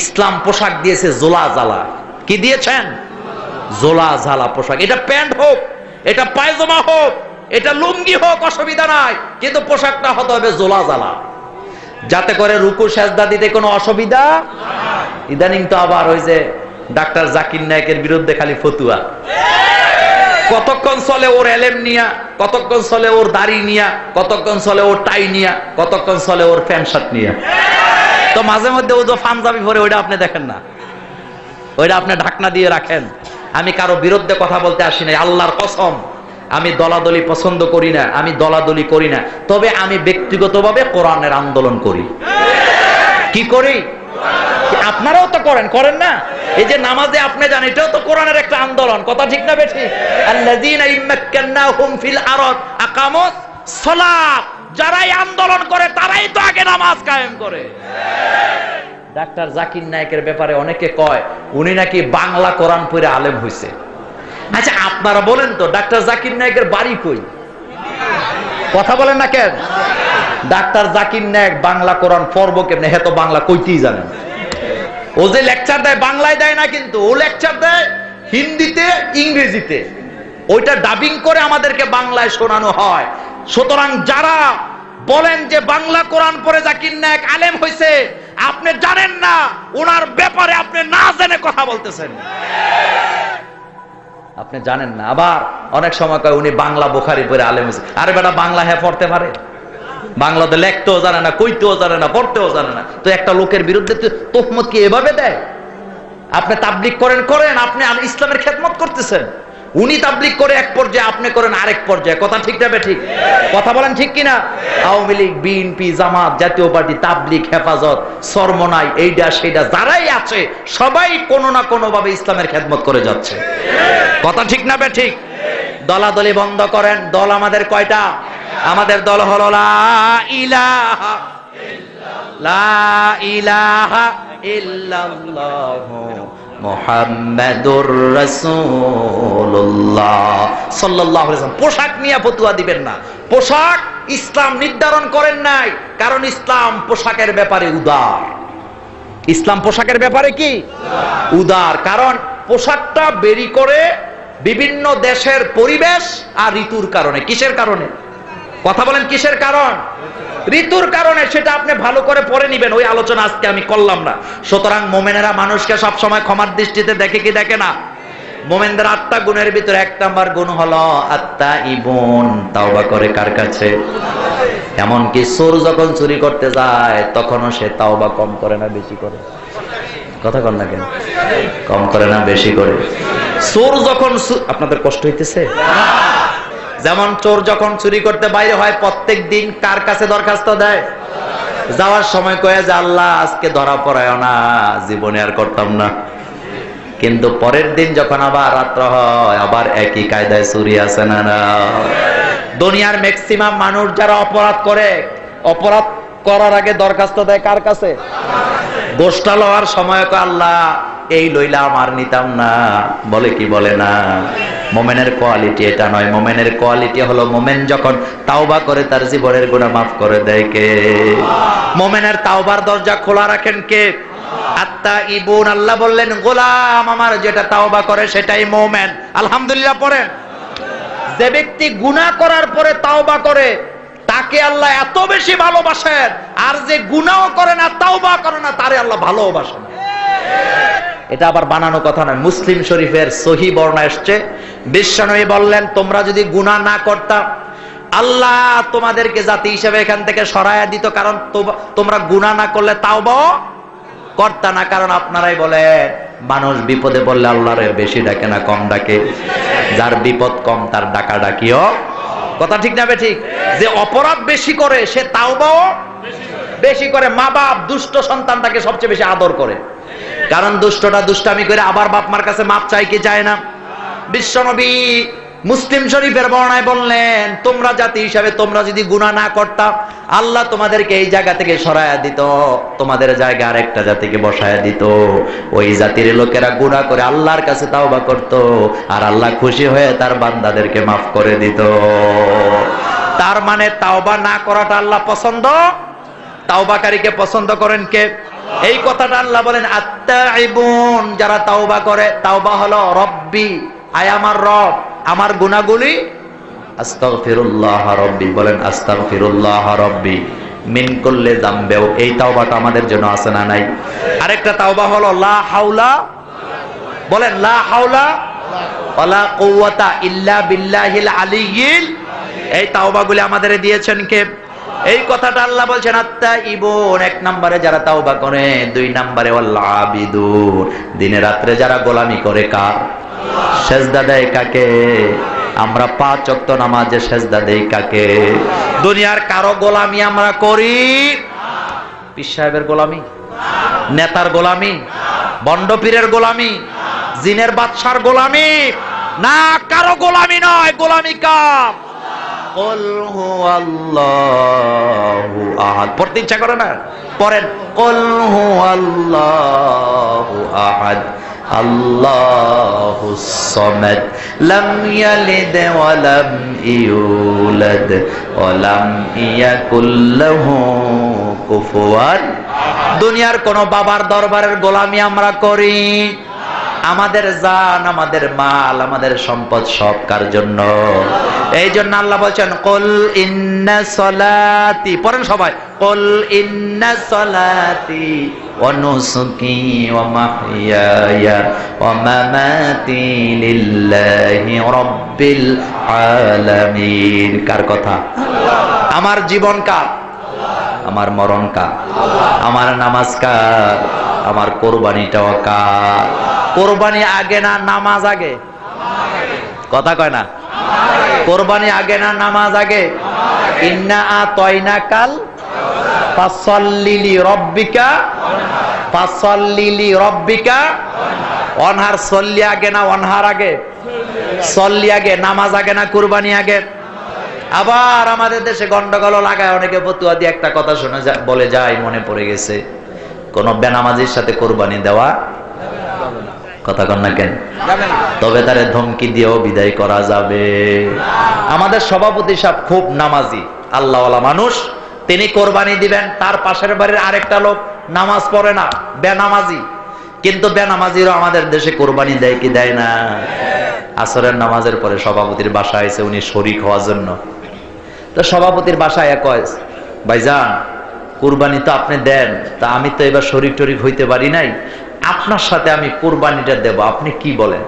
ইসলাম পোশাক দিয়েছে জোলা জালা। কি দিয়েছেন? জোলা জালা পোশাক। এটা প্যান্ট হোক, এটা পায়জামা হোক, এটা লুঙ্গি হোক, অসুবিধা নাই, কিন্তু পোশাকটা হতে হবে জোলা জালা, যাতে করে রুকু সেজদা দিতে কোনো অসুবিধা। ইদানিং তো আবার ওই যে ডাক্তার জাকির নায়েকের বিরুদ্ধে খালি ফতুয়া। কতক্ষণ চলে ওর এলেম নিয়া, কতক্ষণ চলে ওর দাড়ি নিয়া, কতক্ষণ চলে ওর টাই নিয়া, কতক্ষণ চলে ওর প্যান্ট শার্ট নিয়া। তো মাঝে মধ্যে ও যে পাঞ্জাবি পরে, ওইটা আপনি দেখেন না, ওইটা আপনি ঢাকনা দিয়ে রাখেন। আমি কারো বিরুদ্ধে কথা বলতে আসি নাই, আল্লাহর কসম। আমি দলাদলি পছন্দ করি না, আমি দলাদলি করি না, তবে আমি ব্যক্তিগতভাবে কোরআনের আন্দোলন করি। কি করি? আপনারাও তো করেন না? এই যে নামাজে আপনি জানেন, এটাও তো কোরআনের একটা আন্দোলন। কথা ঠিক না বেঠিক? আল্লাযীনা ইম্মাক্কান্নাহুম ফিল আরদ আকামুস সালাত। যারাই আন্দোলন করে তারাই তো আগে নামাজ কায়েম করে। ডাক্তার জাকির নায়েকের ব্যাপারে অনেকে কয় উনি নাকি বাংলা কোরআন পড়ে আলেম হইছে। আচ্ছা আপনারা বলেন তো, ডাক্তার জাকির নায়েকের বাড়ি কই? কথা বলেন না কেন? ডাক্তার জাকির নায়েক বাংলা কোরআন পড়বো কেমনে? হে তো বাংলা কইতেই জানেন। ও যে লেকচার দেয় বাংলায় দেয় না, কিন্তু ও লেকচার দেয় হিন্দিতে, ইংরেজিতে। ওইটা ডাবিং করে আমাদেরকে বাংলায় শোনানো হয়। সুতরাং যারা বলেন যে বাংলা কোরআন পড়ে জাকির নায়েক আলেম হইছে, আপনি জানেন না ওনার ব্যাপারে, আপনি না জেনে কথা বলতেছেন, আপনি জানেন না। আবার অনেক সময় কয় উনি বাংলা বুখারী পড়ে আলেম হইছে। আরে বেটা, বাংলা হ্যাঁ পড়তে পারে? বাংলাতে লেখতেও জানে না, কইতেও জানে না, পড়তেও জানে না, তো একটা লোকের বিরুদ্ধে তোহমত কি এভাবে দেয়? আপনি তাবলীগ করেন, আপনি ইসলামের খেদমত করতেছেন। উনি তাবলীগ করে এক পর্যায়ে, আপনি করেন আরেক পর্যায়ে। কথা ঠিক না বেঠিক? কথা বলেন ঠিক কিনা? আওয়ামী লীগ, বিএনপি, জামাত, জাতীয় পার্টি, তাবলীগ, হেফাজত, সরমনাই, এইটা সেইটা যারাই আছে সবাই কোনো না কোনো ভাবে ইসলামের খেদমত করে যাচ্ছে। কথা ঠিক না বেঠিক? দলাদলি বন্ধ করেন। দল আমাদের কয়টা? আমাদের দল হলো লা ইলাহা ইল্লাল্লাহু মুহাম্মাদুর রাসূলুল্লাহ সাল্লাল্লাহু আলাইহি ওয়াসাল্লাম। পোশাক নিয়ে ফতোয়া দিবেন না। পোশাক ইসলাম নির্ধারণ করেন নাই, কারণ ইসলাম পোশাকের ব্যাপারে উদার। ইসলাম পোশাকের ব্যাপারে কি? উদার। কারণ পোশাকটা বেরি করে বিভিন্ন দেশের পরিবেশ আর ঋতুর কারণে। কিসের কারণে? কথা বলেন, কিসের কারণ? ঋতুর কারণে। সেটা আপনি ভালো করে পড়ে নিবেন, ওই আলোচনা আজকে আমি করলাম না। সুতরাং মোমেনেরা মানুষকে সবসময় ক্ষমার দৃষ্টিতে দেখে কি দেখে না? মোমেনদের 8টা গুণের ভিতরে 1 নাম্বার গুণ হলো আত্তাইবুন, তওবা করে কার কাছে? এমনকি চোর যখন চুরি করতে যায় তখনও সে তওবা কম করে না বেশি করে? কথা কন না কেন? কম করে না বেশি করে? চোর যখন, আপনাদের কষ্ট হইতেছে? যেমন চোর যখন চুরি করতে বাইরে হয় প্রত্যেক দিন কার কাছে দরখাস্ত দেয়? যাওয়ার সময় কয়ে যে আল্লাহ আজকে ধরা পড়ায় না, জীবনে আর করতাম না। কিন্তু পরের দিন যখন আবার রাত্র হয়, আবার একই কায়দায় চুরি আছে না না। দুনিয়ার ম্যাক্সিমাম মানুষ যারা অপরাধ করে, অপরাধ করার আগে দরখাস্ত দেয় কার কাছে? গোষ্ঠা লওয়ার সময় কয় আল্লাহ এই লইলা আমার নিতাম না, বলে কি বলে না? মোমেনের কোয়ালিটি এটা নয়। মোমেনের কোয়ালিটি হলো মোমেন যখন তাওবা করে তার জীবনের গুনাহ মাফ করে দেয় কে? মোমেনের তাওবার দরজা খোলা রাখেন কে? আত্তাইবুন। আল্লাহ বললেন গোলাম আমার যেটা তাওবা করে সেটাই মোমেন। আলহামদুলিল্লাহ পড়েন। যে ব্যক্তি গুনাহ করার পরে তাওবা করে তাকে আল্লাহ এত বেশি ভালোবাসেন, আর যে গুনাহ করে না তাওবা করে না তারে আল্লাহ ভালোবাসেন। এটা আবার বানানো কথা নয়, মুসলিম শরীফের সহিহ বর্ণনা এসেছে। বিশ্বনবী বললেন তোমরা যদি গুনাহ না করতা আল্লাহ তোমাদেরকে জাতি হিসেবে এখান থেকে সরায়া দিত, কারণ তোমরা গুনাহ না করলে তাওবা করতা না। কারণ আপনারাই বলেন মানুষ বিপদে পড়লে আল্লাহরে বেশি ডাকে না কম ডাকে? যার বিপদ কম তার ডাকা ডাকিও কথা ঠিক না ঠিক? যে অপরাধ বেশি করে সে তাওবাও বেশি করে। মা বাপ দুষ্ট সন্তানটাকে সবচেয়ে বেশি আদর করে, কারণ দুষ্টটা দুষ্টামি করে আবার বাপ মার কাছে মাপ চাই কি চায় না? বিশ্বনবী মুসলিম শরীফের বর্ণনায় বললেন তোমরা জাতি হিসাবে তোমরা যদি গুনাহ না করতাম আল্লাহ তোমাদেরকে এই জায়গা থেকে সরায়া দিত, তোমাদের জায়গায় আরেকটা জাতিকে বসায়া দিত। ওই জাতির লোকেরা গুনাহ করে আল্লাহর কাছে তাওবা করত, আর আল্লাহ খুশি হয়ে তার বান্দাদেরকে মাফ করে দিত। তার মানে তাওবা না করাটা আল্লাহ পছন্দ, তাওবাকারীকে পছন্দ করেন কে? এই কথাটা আল্লাহ বলেন আত্তাইবুন, যারা তাওবা করে। তাওবা হলো রব্বি, আয় আমার রব, আমার গুনাহগুলি আস্তাগফিরুল্লাহ রব্বি, বলেন আস্তাগফিরুল্লাহ রব্বি মিন কুল্লি যামবেও। এই তাওবাটা আমাদের জন্য আছে না নাই? আরেকটা তাওবা হলো লা হাওলা, বলেন লা হাওলা ওয়ালা কুওয়াতা ইল্লা বিল্লাহিল আলিয়্যিল। এই তাওবাগুলি আমাদের দিয়েছেন কে? এই কথাটা আল্লাহ বলছেন আত্তাইবুন, এক নম্বরে যারা তাওবা করে, দুই নম্বরে ওয়াল আবিদুন, দিনে রাত্রে যারা গোলামি করে কার? সেজদা দেয় কাকে? আমরা 5 ওয়াক্ত নামাজে সেজদা দেই কাকে? দুনিয়ার কারো গোলামি আমরা করি? পীর সাহেবের গোলামি, নেতার গোলামি, বন্ড পীরের গোলামি, জিনের বাদশার গোলামি না, কারো গোলামি নয়। গোলামি কার? কুল হুয়াল্লাহু আহাদ। পড়তে ইচ্ছা করে না? পড়েন কুল হুয়াল্লাহু আহাদ আল্লাহুস সামাদ লাম ইয়ালিদ ওয়া লাম ইউলাদ ওয়া লাম ইয়াকুল লাহু কুফুয়ান। দুনিয়ার কোন বাবার দরবারের গোলামি আমরা করি? আমাদের জান, আমাদের মাল, আমাদের সম্পদ সব কার জন্য? এই জন্য আল্লাহ বলছেন কুল ইন্না সলাতি, পড়েন সবাই কুল ইন্না সলাতি ওয়া নুসুকি ওয়া মাহইয়ায়া ওয়া মামাতি লিল্লাহি রাব্বিল আলামিন। কার কথা? আমার জীবন কার? আমার মরণ কার? আমার নামাজ কার? আমার কোরবানিটাও কার? কোরবানি আগে না নামাজ আগে? কথা কয় না? কোরবানি আগে না নামাজ আগে? ইন্না আতাইনাকাল ফাসাল্লি লিরাব্বিকা, ফাসাল্লি লিরাব্বিকা ওয়ানহার। সল্লি আগে না ওয়ানহার আগে? সল্লি আগে। নামাজ আগে না কুরবানি আগে? আবার আমাদের দেশে গন্ডগোল লাগায় অনেকে ফতুয়া দিয়ে একটা কথা শুনে বলে যায়, মনে পড়ে গেছে, কোন বেনামাজির সাথে কোরবানি দেওয়া কথা কন না কেন? তবে তারে ধমকি দিয়েও বিদায় করা যাবে। আমাদের সভাপতি সাহেব খুব নামাজি, আল্লাহওয়ালা মানুষ, তিনি কোরবানি দিবেন, তার পাশের বাড়ির আরেকটা লোক নামাজ পড়ে না, বেনামাজি। কিন্তু বেনামাজিরও আমাদের দেশে কোরবানি দেয় কি দেয় না? আসরের নামাজের পরে সভাপতির বাসায় এসে উনি শরীক হওয়ার জন্য, তো সভাপতির বাসায় কয় ভাইজান কুরবানি তো আপনি দেন, তা আমি তো এবার শরীক টরিক হইতে পারি নাই, আপনার সাথে আমি কুরবানিটা দেব, আপনি কি বলেন?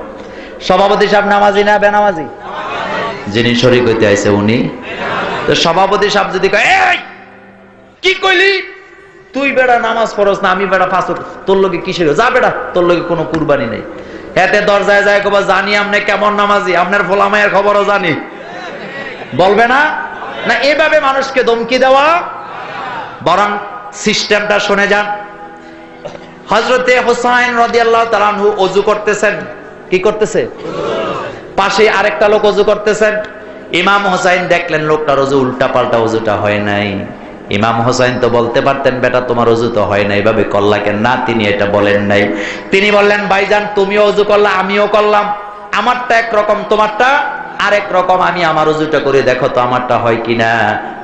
সভাপতি সাহেব নামাজি না বেনামাজি? যিনি শরীক হইতে আইছে উনি। তো সভাপতি সাহেব যদি কয় এই কি কইলি তুই, বেড়া নামাজ পড়স না, আমি বেড়া ফাঁস, তোর লগে কিসের, যা বেড়া তোর লগে কোনো কুরবানি নেই। এতে দরজায় যায় কবা জানি আপনি কেমন নামাজি, আপনার ফোলামায়ের খবরও জানি, বলবে না? না এভাবে মানুষকে ধমকি দেওয়া, বরং সিস্টেমটা শুনে যান। হযরতে হুসাইন রাদিয়াল্লাহু তাআলা আনহু ওযু করতেছেন। কি করতেছে? পাশে আরেকটা লোক ওযু করতেছেন। ইমাম হুসাইন দেখলেন লোকটার ওযু উল্টা পাল্টা, ওযুটা হয় নাই। ইমাম হুসাইন তো বলতে পারতেন, বেটা তোমার ওযু তো হয় নাই, এভাবে করলা কেন? না, তিনি এটা বলেন নাই। তিনি বললেন, ভাইজান তুমিও ওযু করলা, আমিও করলাম, আমারটা একরকম, তোমারটা আরেক রকম, আমি আমার ওযুটা করে দেখো তো আমারটা হয় কিনা।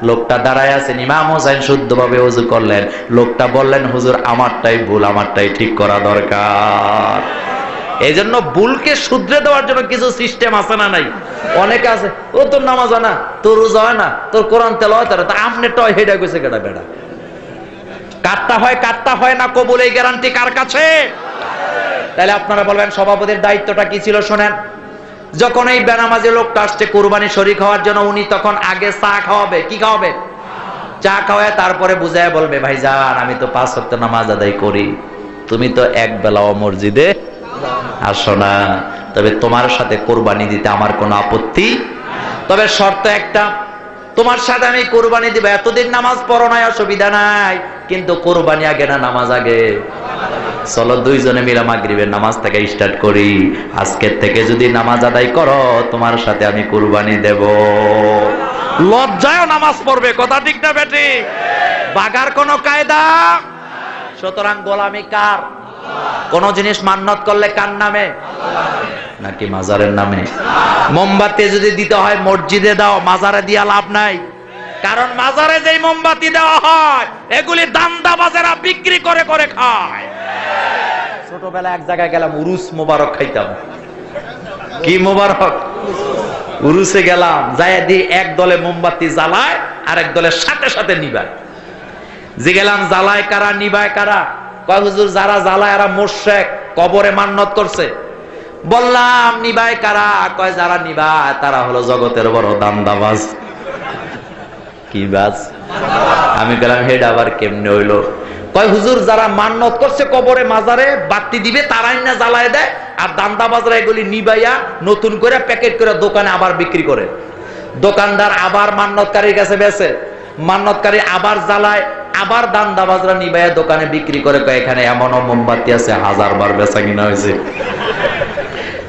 লোকটা দাঁড়ায় আছেন, ইমাম হুসাইন শুদ্ধভাবে ওযু করলেন। লোকটা বললেন, হুজুর আমারটাই ভুল, আমারটাই ঠিক করা দরকার। এই জন্য ভুলকে শুধরে দেওয়ার জন্য কিছু সিস্টেম আছে না নাই? অনেকে আছে, ও তোর নামাজ হয় না, তোর রোজা হয় না, তোর কোরআন তেলাওয়াত হয় না, তা আমনে টয় হেডা কইছে কেডা বেড়া? কাটটা হয় না কবুল, এই গ্যারান্টি কার কাছে? তাহলে আপনারা বলবেন সভাপতির দায়িত্বটা কি ছিল শোনেন। যখন এই বেনামাজি লোকটা আসছে কুরবানি শরীক হওয়ার জন্য, উনি তখন আগে চা খাওয়াবে। কি খাওয়াবে? চা খাওয়ায় তারপরে বুঝায় বলবে, ভাইজান আমি তো 5 ওয়াক্ত নামাজ আদায় করি, তুমি তো এক বেলাও মসজিদে আসো না, তবে তোমার সাথে কোরবানি দিতে আমার কোনো আপত্তি, তবে শর্ত একটা, তোমার সাথে আমি কোরবানি দিব, এতদিন নামাজ পড়ো নাই অসুবিধা নাই, কিন্তু কোরবানি আগে না নামাজ আগে? চলো দুইজনে মিলে মাগরিবের নামাজ থেকে স্টার্ট করি, আজকের থেকে যদি নামাজ আদায় করো তোমার সাথে আমি কোরবানি দেব। লজ্জায় নামাজ পড়বে, কথা ঠিক না বেটি? বাগার কোনো কায়দা? সুতরাং গোলামি কার? কোন জিনিস মান্নত করলে কার নামে? নাকি মাজারের নামে? মোমবাতি যদি দিতে হয় মসজিদে দাও, মাজারে দিয়া লাভ নাই। কারণ মাজারে যেই মোমবাতি দেওয়া হয় এগুলি দান্দাবাজেরা বিক্রি করে করে খায়। ছোটবেলা এক জায়গায় গেলাম, উরুস মোবারক খাইতাম। কি মোবারক? উরুসে গেলাম, যায় দিয়ে এক দলে মোমবাতি জ্বালায় আর এক দলের সাথে সাথে নিবায়। যে গেলাম জ্বালায় কারা নিবায় কারা? কয় হুজুর যারা জ্বালায় এরা মুশরিক, কবরে মান্নত করছে। বললাম নিবায় কারা? কয় যারা নিবায় তারা হলো জগতের বড় দান্দাবাজ। কি বাজ? আমি গেলাম, হেড আবার কেমনে হইলো? কয় হুজুর যারা মান্নত করছে কবরে মাজারে বাতি দিবে তারাই না জ্বালায় দেয়, আর দান্দাবাজরা এগুলি নিবাইয়া নতুন করে প্যাকেট করে দোকানে আবার বিক্রি করে। দোকানদার আবার মান্নতকারীর কাছে বেচে, মান্নতকারী আবার জ্বালায়, আবার দান্দাবাজরা নিবাইয়া দোকানে বিক্রি করে। কয় এখানে এমনও মোমবাতি আছে 1000 বার বেচা কিনা হয়েছে।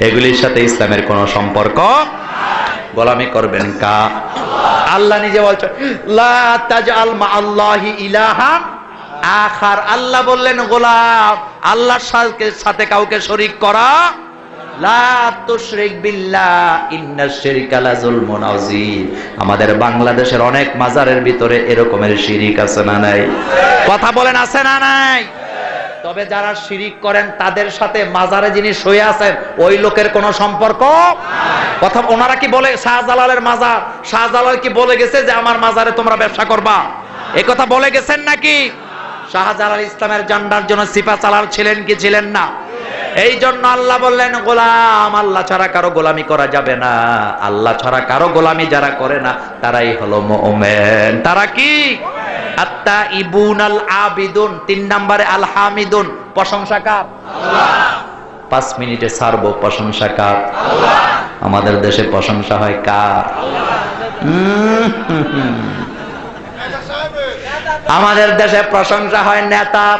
এগুলির সাথে ইসলামের কোন সম্পর্ক? গোলামি করবেন কা? আল্লাহ নিজে বলছেন, লা তাজআল মা আল্লাহি ইলাহান আখার। আল্লাহ বললেন, গোলাম আল্লাহর সাথে কাউকে শরীক করা, লা তুশরিক বিল্লাহ ইন্নাশ শিরকা লাযুলমুন আযীম। আমাদের বাংলাদেশের অনেক মাজারের ভিতরে এরকমের শিরিক আছে না নাই? কথা বলেন, আছে না নাই? তবে যারা শিরিক করেন তাদের সাথে মাজারে যিনি শুয়ে আছেন ওই লোকের কোনো সম্পর্ক নাই। কথা ওনারা কি বলে শাহজালালের মাজার, শাহজালাল কি বলে গেছে যে আমার মাজারে তোমরা ব্যবসা করবা? এই কথা বলে গেছেন নাকি? শাহজালাল ইসলামের জান্ডার জন্য সিপাহসালার ছিলেন কি ছিলেন না? এই জন্য আল্লাহ বললেন, গোলাম আল্লাহ ছাড়া কারো গোলামি করা যাবে না। আল্লাহ ছাড়া কারো গোলামি যারা করে না তারাই হলো মুমিন। তারা কি? আত-তাইবুন আল আবিদুন। 3 নম্বরে আল হামিদুন। প্রশংসা কার? আল্লাহ। 5 মিনিটে ছাড়বো, প্রশংসা কার? আল্লাহ। আমাদের দেশে প্রশংসা হয় কার? আমাদের দেশে প্রশংসা হয় নেতার।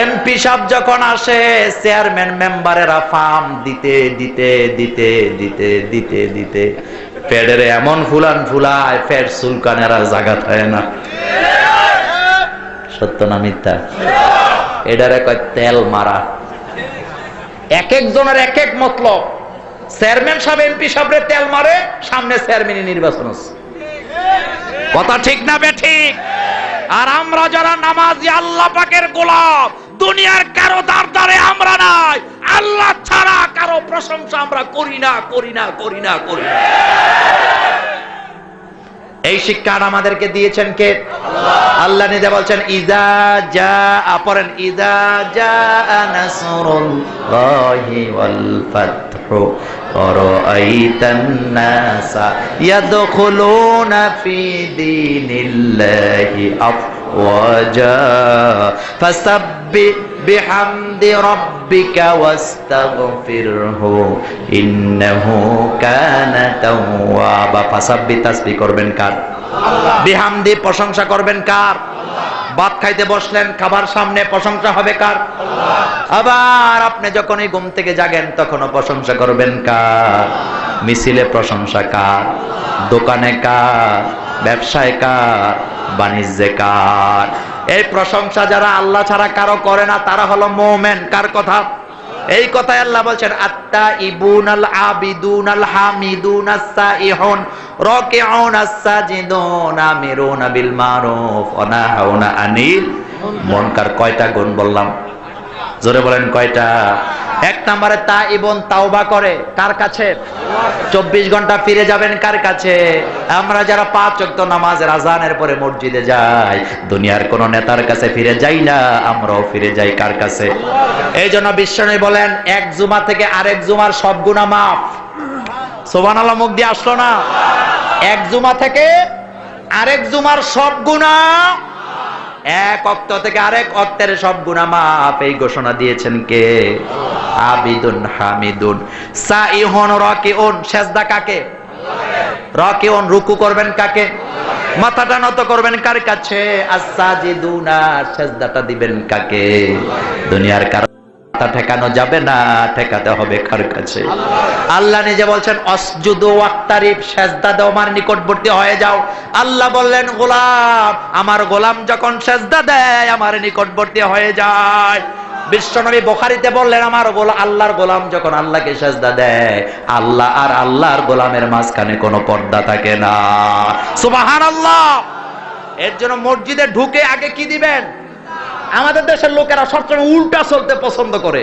এমপি সাহেব যখন আসে, চেয়ারম্যান মেম্বারেরা ফার্ম দিতে দিতে দিতে দিতে দিতে দিতে পেটের এমন ফুলান ফুলায় পেট চুলকানেরা জায়গা থাকে না। সত্য না মিথ্যা? এটারে কয় তেল মারা। এক একজনের এক এক মতলব। চেয়ারম্যান সাহেব এমপি সাহেবরে তেল মারে, সামনে চেয়ারম্যানের নির্বাচন আছে। কথা ঠিক না বেঠিক? আর আমরা যারা নামাজি আল্লাহ পাকের গোলাম, দুনিয়ার কারো দরবারে আমরা নাই, আল্লাহ ছাড়া কারো প্রশংসা আমরা করি না করি না করি না করি না। এই শিক্ষা আমাদেরকে দিয়েছেন কে? আল্লাহ। আল্লাহ নিজে বলছেন, ইযা জাআ, পড়েন, ইযা জাআ নাসরুল্লাহি ওয়াল ফাতহু ওয়া রাআইতান নাসা ইয়াদখুলুনা ফি দীনিল্লাহি আফওয়াজা ফাসাব্বিহ বিহামদি রাব্বিকা ওয়াস্তাগফিরহু ইন্নাহু কানা তাওয়াবা। ফাসাব্বিহ, তাসবিহ করবেন কার? বিহামদি প্রশংসা করবেন কার? ভাত খাইতে বসলেন, খাবার সামনে, প্রশংসা হবে কার? আবার আপনি যখনই ঘুম থেকে জাগেন তখনও প্রশংসা করবেন কার? মিছিলে প্রশংসা কার? দোকানে কার? ব্যবসায় কার? বাণিজ্যে কার? এই প্রশংসা যারা আল্লাহ ছাড়া কারো করে না তারা হলো মুমিন। কার কথা? এই কথাই আল্লাহ বলছেন, আত্তাইবুনাল আবিদুনাল হামিদুনাস সাইহুন রাকিউনাস সাজিদুন আমিরুনা বিল মারুফ ওয়া নাহাউনা আনিল মুনকার। কয়টা গুণ বললাম? জোরে বলেন কয়টা? এক নম্বরে তাইবুন, তাওবা করে কার কাছে? 24 ঘন্টা ফিরে যাবেন কার কাছে? আমরা যারা 5 ওয়াক্ত নামাজের আযানের পরে মসজিদে যাই, দুনিয়ার কোন নেতার কাছে ফিরে যাই না, আমরাও ফিরে যাই কার কাছে? এই জন্য বিশ্বনবী বলেন, এক জুমা থেকে আরেক জুমার সব গুনাহ মাফ। সুবহানাল্লাহ মুখ দিয়ে আসলো না? এক জুমা থেকে আরেক জুমার সব গুনাহ, এক ওয়াক্ত থেকে আরেক ওয়াক্তের সব গুনাহ মাফ। এই ঘোষণা দিয়েছেন কে? আবিদুন হামিদুন সাইহুন রাকিউন। সেজদা কাকে? রাকিউন। রুকু করবেন কাকে? মাথাটা নত করবেন কার কাছে? আস-সাজিদুনা। সেজদাটা দিবেন কাকে? দুনিয়ার কারো ঠেকানো যাবে না, ঠেকাতে হবে কার কাছে? আল্লাহ নিজে বলছেন, আসজুদু ওয়াক্তারিব, সেজদা দাও, আমার নিকটবর্তী হয়ে যাও। আল্লাহ বললেন, গোলাম, আমার গোলাম যখন সেজদা দেয় আমার নিকটবর্তী হয়ে যায়। বিশ্বনবী বুখারীতে বললেন, আমার আল্লাহর গোলাম যখন আল্লাহকে সেজদা দেয়, আল্লাহ আর আল্লাহর গোলামের মাঝখানে কোনো পর্দা থাকে না। সুবহানাল্লাহ। এর জন্য মসজিদে ঢুকে আগে কি দিবেন? আমাদের দেশের লোকেরা সবসময় উল্টা চলতে পছন্দ করে।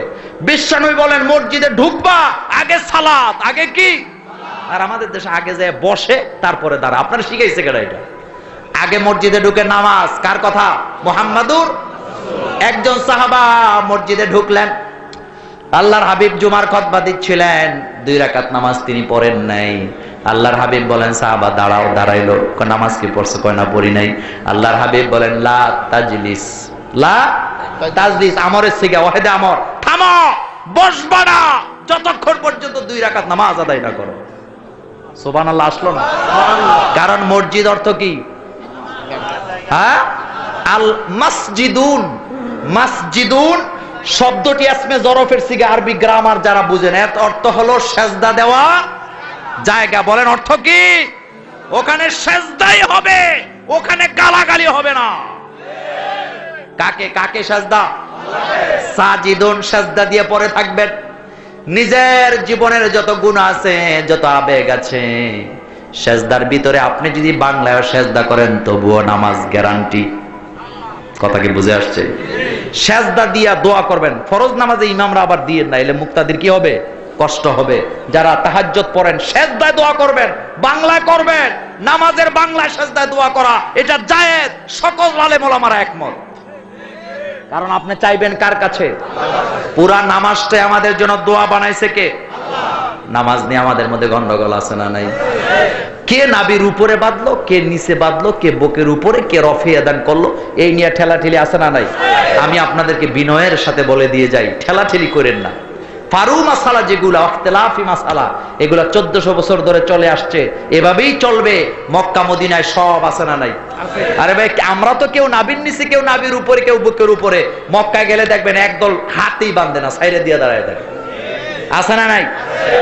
বিশ্বনবী বলেন, মসজিদে ঢুকবা আগে সালাত, আগে কি? আর আমাদের দেশে আগে যায় বসে, তারপরে দাঁড়া। আপনারা শিখাইছে কেন এটা? আগে মসজিদে ঢুকে নামাজ। কার কথা? মুহাম্মাদুর। একজন সাহাবা মসজিদে ঢুকলেন, আল্লাহর হাবিব জুমার খুতবা দিচ্ছিলেন, 2 রাকাত নামাজ তিনি পড়েন নাই। আল্লাহর হাবিব বলেন, সাহাবা দাঁড়াও। দাঁড়াইলো। নামাজ কি পড়ছো? কয় না, পড়ি নাই। আল্লাহর হাবিব বলেন, লা তাজলিস, লা তাজলিস, আমরের সিগা, ওয়াহিদে আমর, থামো, বসবা না যতক্ষণ পর্যন্ত 2 রাকাত নামাজ আদায় না করো। সুবহানাল্লাহ আসলো না? কারণ মসজিদ অর্থ কি? হ্যাঁ, আল মাসজিদুন। মাসজিদুন শব্দটি আসমে জরফের সিগা, আরবি গ্রামার যারা বুঝেন, এর অর্থ হলো সেজদা দেওয়া জায়গা। বলেন অর্থ কি? ওখানে সেজদাই হবে, ওখানে গালাগালি হবে না। কাকে? কাকে সেজদা? সাজিদুন, সেজদা দিয়ে পড়ে থাকবেন। নিজের জীবনের যত গুনাহ আছে, যত আবেগ আছে, সেজদার ভিতরে আপনি যদি বাংলায় সেজদা করেন তবুও নামাজ গ্যারান্টি। কথা কি বুঝে আসছে? সেজদা দিয়া দোয়া করবেন। ফরজ নামাজে ইমামরা আবার দিয়ে না, এলে মুক্তাদির কি হবে? কষ্ট হবে। যারা তাহাজ্জুদ পড়েন সেজদায় দোয়া করবেন, বাংলায় করবেন। নামাজের বাংলায় সেজদায় দোয়া করা এটা জায়েজ, সকল আলেম ওলামারা একমত। কারণ আপনি চাইবেন কার কাছে? পুরা নামাজটা আমাদের জন্য দোয়া বানাইছে কে? নামাজ নিয়ে আমাদের মধ্যে গন্ডগোল আছে না নাই? কে নাবির উপরে বাঁধলো, কে নিচে বাঁধলো, কে বুকের উপরে, কে রফে আদান করলো, এই নিয়ে ঠেলাঠেলি আছে না নাই? আমি আপনাদেরকে বিনয়ের সাথে বলে দিয়ে যাই, ঠেলাঠেলি করেন না। ফারু মাসালা যেগুলা, ইখতিলাফি মাসালা, এগুলা 1400 বছর ধরে চলে আসছে, এভাবেই চলবে। মক্কা মদিনায় সব আছে না নাই? আরে ভাই, আমরা তো কেউ নাবির নিচে, কেউ নাবির উপরে, কেউ বুকের উপরে। মক্কায় গেলে দেখবেন একদল হাতেই বাঁধে না, সাইডে দিয়ে দাঁড়ায় থাকে। আছে না নাই?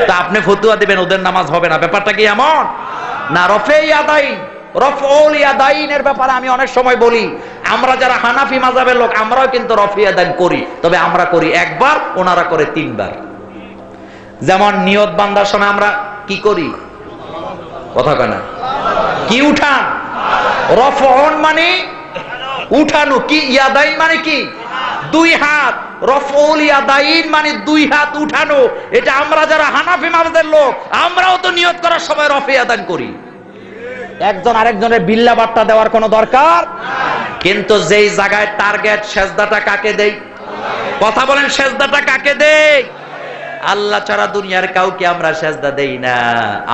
তা আপনি ফতুয়া দিবেন ওদের নামাজ হবে না, ব্যাপারটা কি এমন না? রফে ইয়াদাইন, রফউল ইয়াদাইনের ব্যাপারে আমি অনেক সময় বলি, আমরা যারা হানাফি মাযহাবের লোক আমরাও কিন্তু রফে ইয়াদাইন করি, তবে আমরা করি একবার, ওনারা করে 3 বার। যেমন নিয়ত বান্দার সময় আমরা কি করি? কথা কয় না? কি উঠান? রফউন মানে উঠানো, কি ইয়াদাইন মানে কি? 2 হাত। রফউল ইয়াদাইন মানে 2 হাত উঠানো। এটা আমরা যারা হানাফি মাযহাবের লোক আমরাও তো নিয়ত করার সময় রফে ইয়াদাইন করি। একজন আরেকজনের বিল্লা বার্তা দেওয়ার কোনো দরকার নাই। কিন্তু যেই জায়গায় টার্গেট, সেজদাটা কাকে দেই? কথা বলেন, সেজদাটা কাকে দেই? আল্লাহ ছাড়া দুনিয়ার কাউকে আমরা সেজদা দেই না।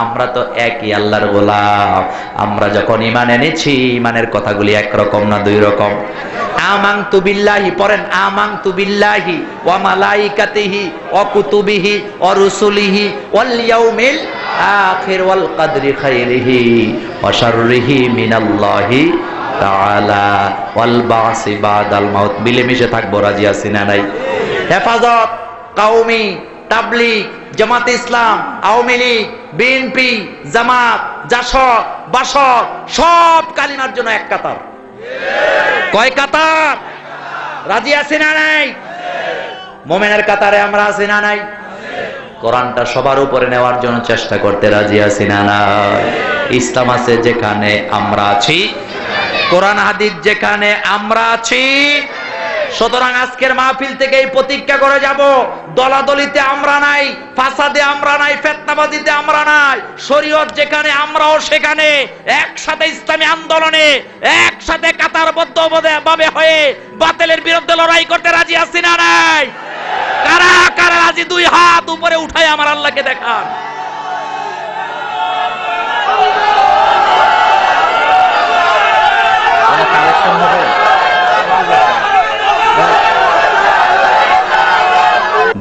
আমরা তো একই আল্লাহর গোলাম। আমরা যখন ঈমান এনেছি, ঈমানের কথাগুলি একরকম না 2 রকম। আমানতু বিল্লাহি, পড়েন, আমানতু বিল্লাহি ওয়া মালাইকাতিহি ওয়া কুতুবিহি ওয়া রুসুলিহি ওয়াল ইয়াউমিল আখির ওয়াল কদরি খাইরিহি ওয়া শাররিহি মিনাল্লাহি তাআলা ওয়াল বাসি বাদাল মাউত। মিলেমিশে থাকবো, রাজি আছি না নাই? হেফাজত, কওমি, তাবলীগ, জামাতে ইসলাম, আওয়ামী লীগ, বিএনপি, জামাত, জাসদ, বাসদ সব কালিমার জন্য এক কাতার। কয় কাতার? রাজি আছি না নাই? মুমিনের কাতারে আমরা আছি না নাই? কোরআনটা সবার উপরে নেওয়ার জন্য চেষ্টা করতে রাজি আছি না নাই? ইসলাম আছে যেখানে আমরা আছি, কোরআন হাদিস যেখানে আমরা আছি। সুতরাং আজকের মাহফিল থেকে এই প্রতিজ্ঞা করে যাব, দলাদলিতে আমরা নাই, ফাসাদে আমরা নাই, ফিতনাবাজিতে আমরা নাই। শরীয়ত যেখানে আমরাও সেখানে, একসাথে ইসলামী আন্দোলনে একসাথে কাতারবদ্ধভাবে হয়ে বাতিলের বিরুদ্ধে লড়াই করতে রাজি আছি না নাই? কারা কারা রাজি? দুই হাত উপরে উঠায় আমার আল্লাহকে দেখান।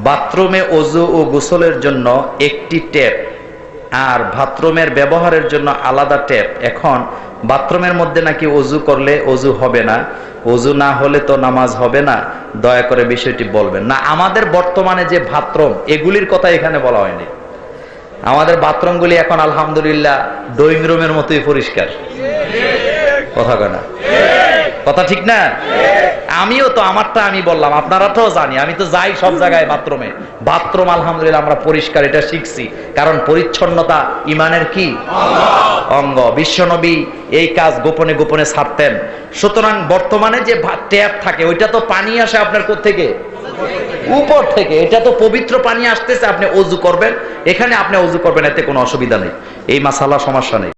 বাথরুমে ওযু ও গোসলের জন্য একটি ট্যাপ আর বাথরুমের ব্যবহারের জন্য আলাদা ট্যাপ। এখন বাথরুমের মধ্যে নাকি ওযু করলে ওযু হবে না, ওযু না হলে তো নামাজ হবে না। দয়া করে বিষয়টি বলবেন না। আমাদের বর্তমানে যে বাথরুম, এগুলির কথা এখানে বলা হয়নি। আমাদের বাথরুমগুলি এখন আলহামদুলিল্লাহ ড্রয়িং রুমের মতোই পরিষ্কার। কথা কয় না? কথা ঠিক না? আমিও তো আমারটা আমি বললাম, আপনারা তো জানি, আমি তো যাই সব জায়গায় বাথরুমে। বাথরুম আলহামদুলিল্লাহ আমরা পরিষ্কার, এটা শিখছি। কারণ পরিচ্ছন্নতা ইমানের কি অঙ্গ। বিশ্বনবী এই কাজ গোপনে গোপনে ছাড়তেন। সুতরাং বর্তমানে যে ট্যাপ থাকে, ওইটা তো পানি আসে আপনার কোত্থেকে? উপর থেকে। এটা তো পবিত্র পানি আসতেছে, আপনি ওযু করবেন, এখানে আপনি ওযু করবেন, এতে কোনো অসুবিধা নেই। এই মাসালা সমস্যা নেই।